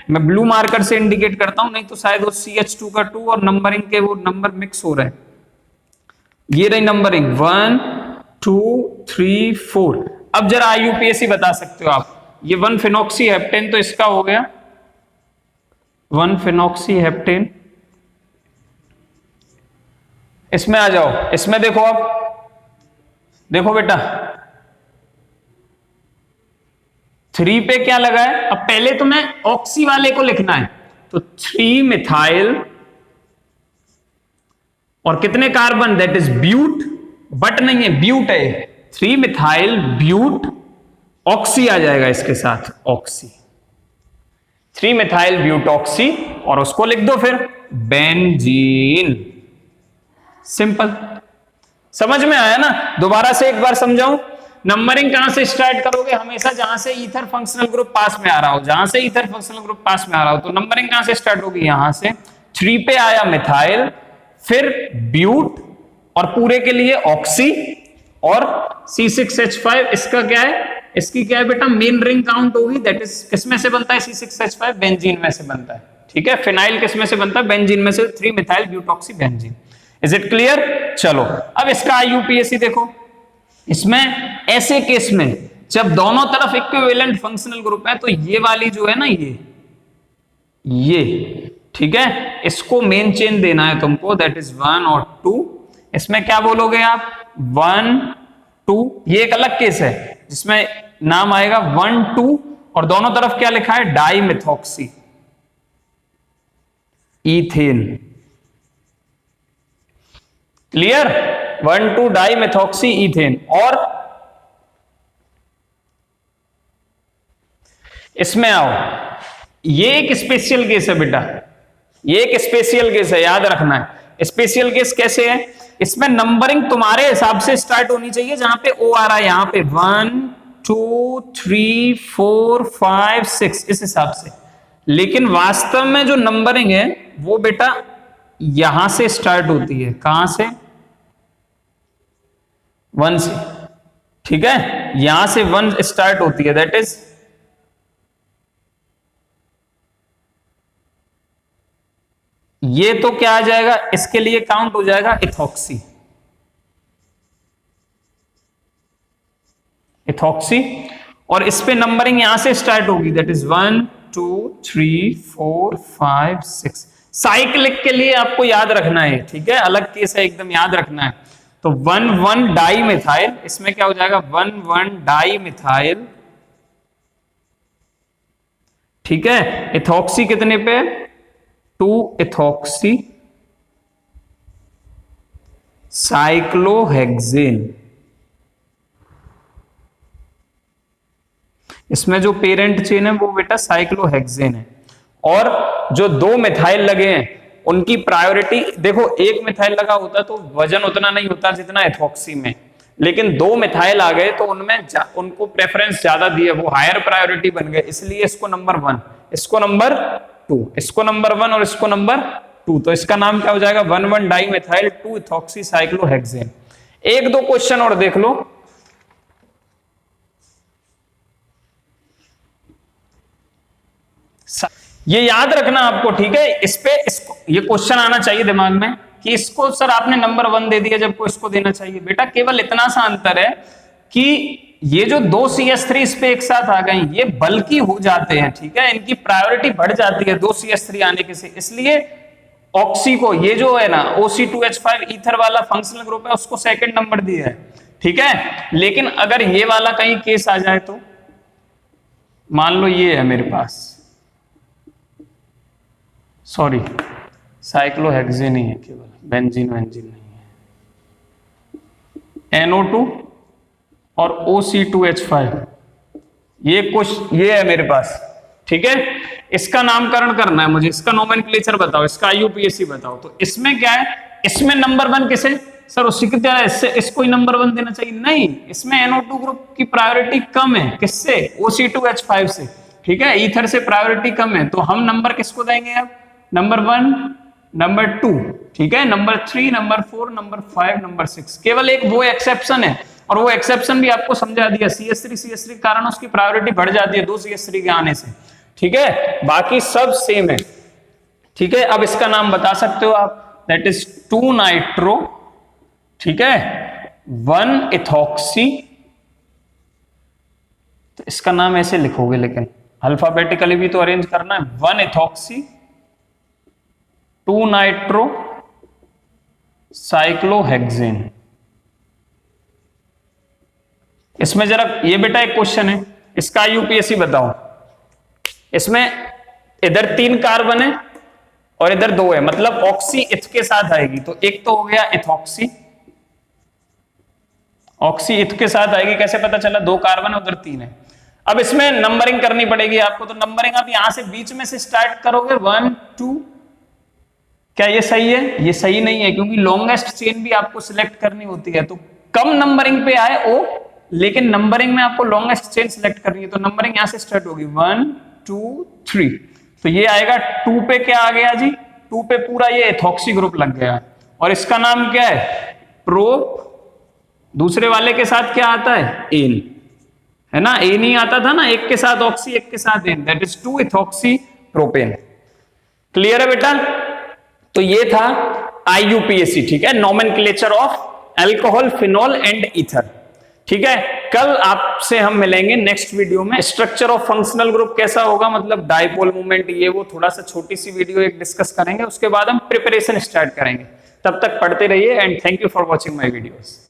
मैं ब्लू मार्कर से इंडिकेट करता हूं, नहीं तो शायद वो CH2 का 2 और नंबरिंग के वो नंबर मिक्स हो रहे हैं। ये रही नंबरिंग 1 2 3 4। अब जरा IUPAC बता सकते हो आप, ये 1 फिनॉक्सी हेप्टेन तो इसका हो गया 1 फिनॉक्सी हेप्टेन। इसमें आ जाओ, इसमें देखो, आप देखो बेटा 3 पे क्या लगा है, अब पहले तो मैं ऑक्सी वाले को लिखना है, तो 3 मिथाइल और कितने carbon, that is but, but नहीं है ब्यूट है, 3 मिथाइल ब्यूट, ऑक्सी आ जाएगा इसके साथ, ऑक्सी, 3 मिथाइल ब्यूट ऑक्सी, और उसको लिख दो फिर बेंजीन। सिंपल, समझ में आया ना। दोबारा से एक बार समझाऊं, नंबरिंग कहां से स्टार्ट करोगे, हमेशा जहां से ईथर फंक्शनल ग्रुप पास में आ रहा हो, जहां से ईथर फंक्शनल ग्रुप पास में आ रहा हो, तो नंबरिंग कहां से स्टार्ट होगी, यहां से 3 पे आया मिथाइल, फिर ब्यूट, और पूरे के लिए ऑक्सी, और C6H5 इसका क्या है, इसकी क्या है बेटा, मेन रिंग काउंट होगी, दैट इज किसमें से बनता है, C6H5 बेंजीन में से बनता है, ठीक है। फिनाइल किसमें से बनता है, बेंजीन में से, 3 methyl butoxy benzene. Is it clear. चलो अब इसका IUPAC देखो, इसमें ऐसे केस में जब दोनों तरफ इक्विवेलेंट फंक्शनल ग्रुप है, तो ये वाली जो है ना, ये ठीक है, इसको मेन चेन देना है तुमको, दैट इज 1 और 2। इसमें क्या बोलोगे आप, 1 2, ये एक अलग केस है जिसमें नाम आएगा 1 2, और दोनों तरफ क्या लिखा है, dimethoxy ethane. Clear, 1 2 dimethoxy ethane. और इसमें आओ, ये एक स्पेशल केस है बेटा, ये एक स्पेशल केस है, याद रखना है। स्पेशल केस कैसे है, इसमें नंबरिंग तुम्हारे हिसाब से स्टार्ट होनी चाहिए, जहां पे O आ रहा है, यहां पे 1 2 3 4 5 6 इस हिसाब से, लेकिन वास्तव में जो नंबरिंग है वो बेटा यहां से स्टार्ट होती है, कहां से, 1 से, ठीक है, यहां से 1 स्टार्ट होती है, दैट इज ये तो क्या आ जाएगा, इसके लिए काउंट हो जाएगा इथॉक्सी, इथॉक्सी, और इस पे नंबरिंग यहां से स्टार्ट होगी, दैट इज 1 2 3 4 5 6। साइक्लिक के लिए आपको याद रखना है, ठीक है, अलग केस है एकदम, याद रखना है। तो 1 1 डाई मिथाइल, इसमें क्या हो जाएगा, 1 1 डाई मिथाइल, ठीक है। इथॉक्सी कितने पे, 2 इथॉक्सी साइक्लोहेक्सेन, इसमें जो पेरेंट चेन है वो बेटा साइक्लोहेक्सेन है, और जो 2 मिथाइल लगे हैं उनकी प्रायोरिटी देखो, एक मिथाइल लगा होता तो वजन उतना नहीं होता जितना इथॉक्सी में, लेकिन 2 मिथाइल आ गए तो उनमें उनको प्रेफरेंस ज्यादा दिए, वो हायर प्रायोरिटी बन गए, इसलिए इसको नंबर 1, इसको नंबर 2, इसको नंबर 1 और इसको नंबर 2, तो इसका नाम क्या हो जाएगा, 1 1 डाई मिथाइल 2 इथॉक्सी साइक्लोहेक्सेन। एक दो क्वेश्चन और देख लो, ये याद रखना आपको, ठीक है, इस पे इसको ये क्वेश्चन आना चाहिए दिमाग में कि इसको सर आपने नंबर 1 दे दिया जबको इसको देना चाहिए। बेटा केवल इतना सा अंतर है कि ये जो 2 CH3 इस पे एक साथ आ गए, ये बल्कि हो जाते हैं, ठीक है, इनकी प्रायोरिटी बढ़ जाती है 2 CH3 आने के से, इसलिए ऑक्सी को, ये जो है ना OC2H5 ईथर वाला फंक्शनल ग्रुप है, उसको सेकंड नंबर दिया है, ठीक है। लेकिन अगर ये वाला कहीं केस आ जाए, तो मान लो ये है मेरे पास, सॉरी साइक्लोहेक्सेन ही है केवल, बेंजीन वेंजीन नहीं है, NO2 और OC2H5, ये कुछ ये है मेरे पास, ठीक है। इसका नामकरण करना है मुझे, इसका नोमेनक्लेचर बताओ, इसका IUPAC बताओ। तो इसमें क्या है, इसमें नंबर 1 किसे, सर उसी की तरह इसको ही नंबर 1 देना चाहिए, नहीं, इसमें NO2 ग्रुप की प्रायोरिटी कम है, किससे? OC2H5 से, ठीक है, ईथर से प्रायोरिटी कम है, तो हम नंबर किसको देंगे अब? नंबर 1, नंबर 2, ठीक है, नंबर 3, नंबर 4, नंबर 5, नंबर 6। केवल एक वो एक्सेप्शन है, और वो एक्सेप्शन भी आपको समझा दिया, CH3 के कारण उसकी प्रायोरिटी बढ़ जाती है 2 CH3 के आने से, ठीक है, बाकी सब सेम है, ठीक है। अब इसका नाम बता सकते हो आप, दैट इज 2 नाइट्रो, ठीक है, 1 इथॉक्सी, तो इसका नाम ऐसे लिखोगे, लेकिन अल्फाबेटिकली भी तो अरेंज करना है, 1 इथॉक्सी 2 नाइट्रो साइक्लोहेक्सेन। इसमें जरा ये बेटा एक क्वेश्चन है, इसका यूपीएससी बताओ, इसमें इधर 3 कार्बन है और इधर 2 है, मतलब ऑक्सी इथ के साथ आएगी, तो एक तो हो गया इथॉक्सी, ऑक्सी इथ के साथ आएगी, कैसे पता चला? 2 कार्बन उधर 3 है। अब इसमें नंबरिंग करनी पड़ेगी आपको, तो नंबरिंग आप यहां से बीच में से स्टार्ट करोगे, 1 2, क्या ये सही है? ये सही नहीं है, क्योंकि लॉन्गेस्ट चेन भी आपको सिलेक्ट करनी होती है, तो कम नंबरिंग पे आए ओ, लेकिन नंबरिंग में आपको लॉन्गेस्ट चेन सिलेक्ट करनी है, तो नंबरिंग यहां से स्टार्ट होगी 1 2 3, तो ये आएगा 2 पे, क्या आ गया जी? 2 पे पूरा ये एथॉक्सी ग्रुप लग गया, और इसका नाम क्या है? प्रोप। दूसरे वाले के साथ क्या आता है? एन, है ना, एन ही आता था ना, एक के साथ ऑक्सी एक के साथ ane, that is 2 ethoxy propane. Clear है बेटा? तो ये था IUPAC, ठीक है, nomenclature of alcohol, phenol and ether, ठीक है। कल आपसे हम मिलेंगे नेक्स्ट वीडियो में, स्ट्रक्चर ऑफ फंक्शनल ग्रुप कैसा होगा, मतलब डाइपोल मूवमेंट, ये वो थोड़ा सा छोटी सी वीडियो एक डिस्कस करेंगे, उसके बाद हम प्रिपरेशन स्टार्ट करेंगे। तब तक पढ़ते रहिए, and thank you for watching my videos.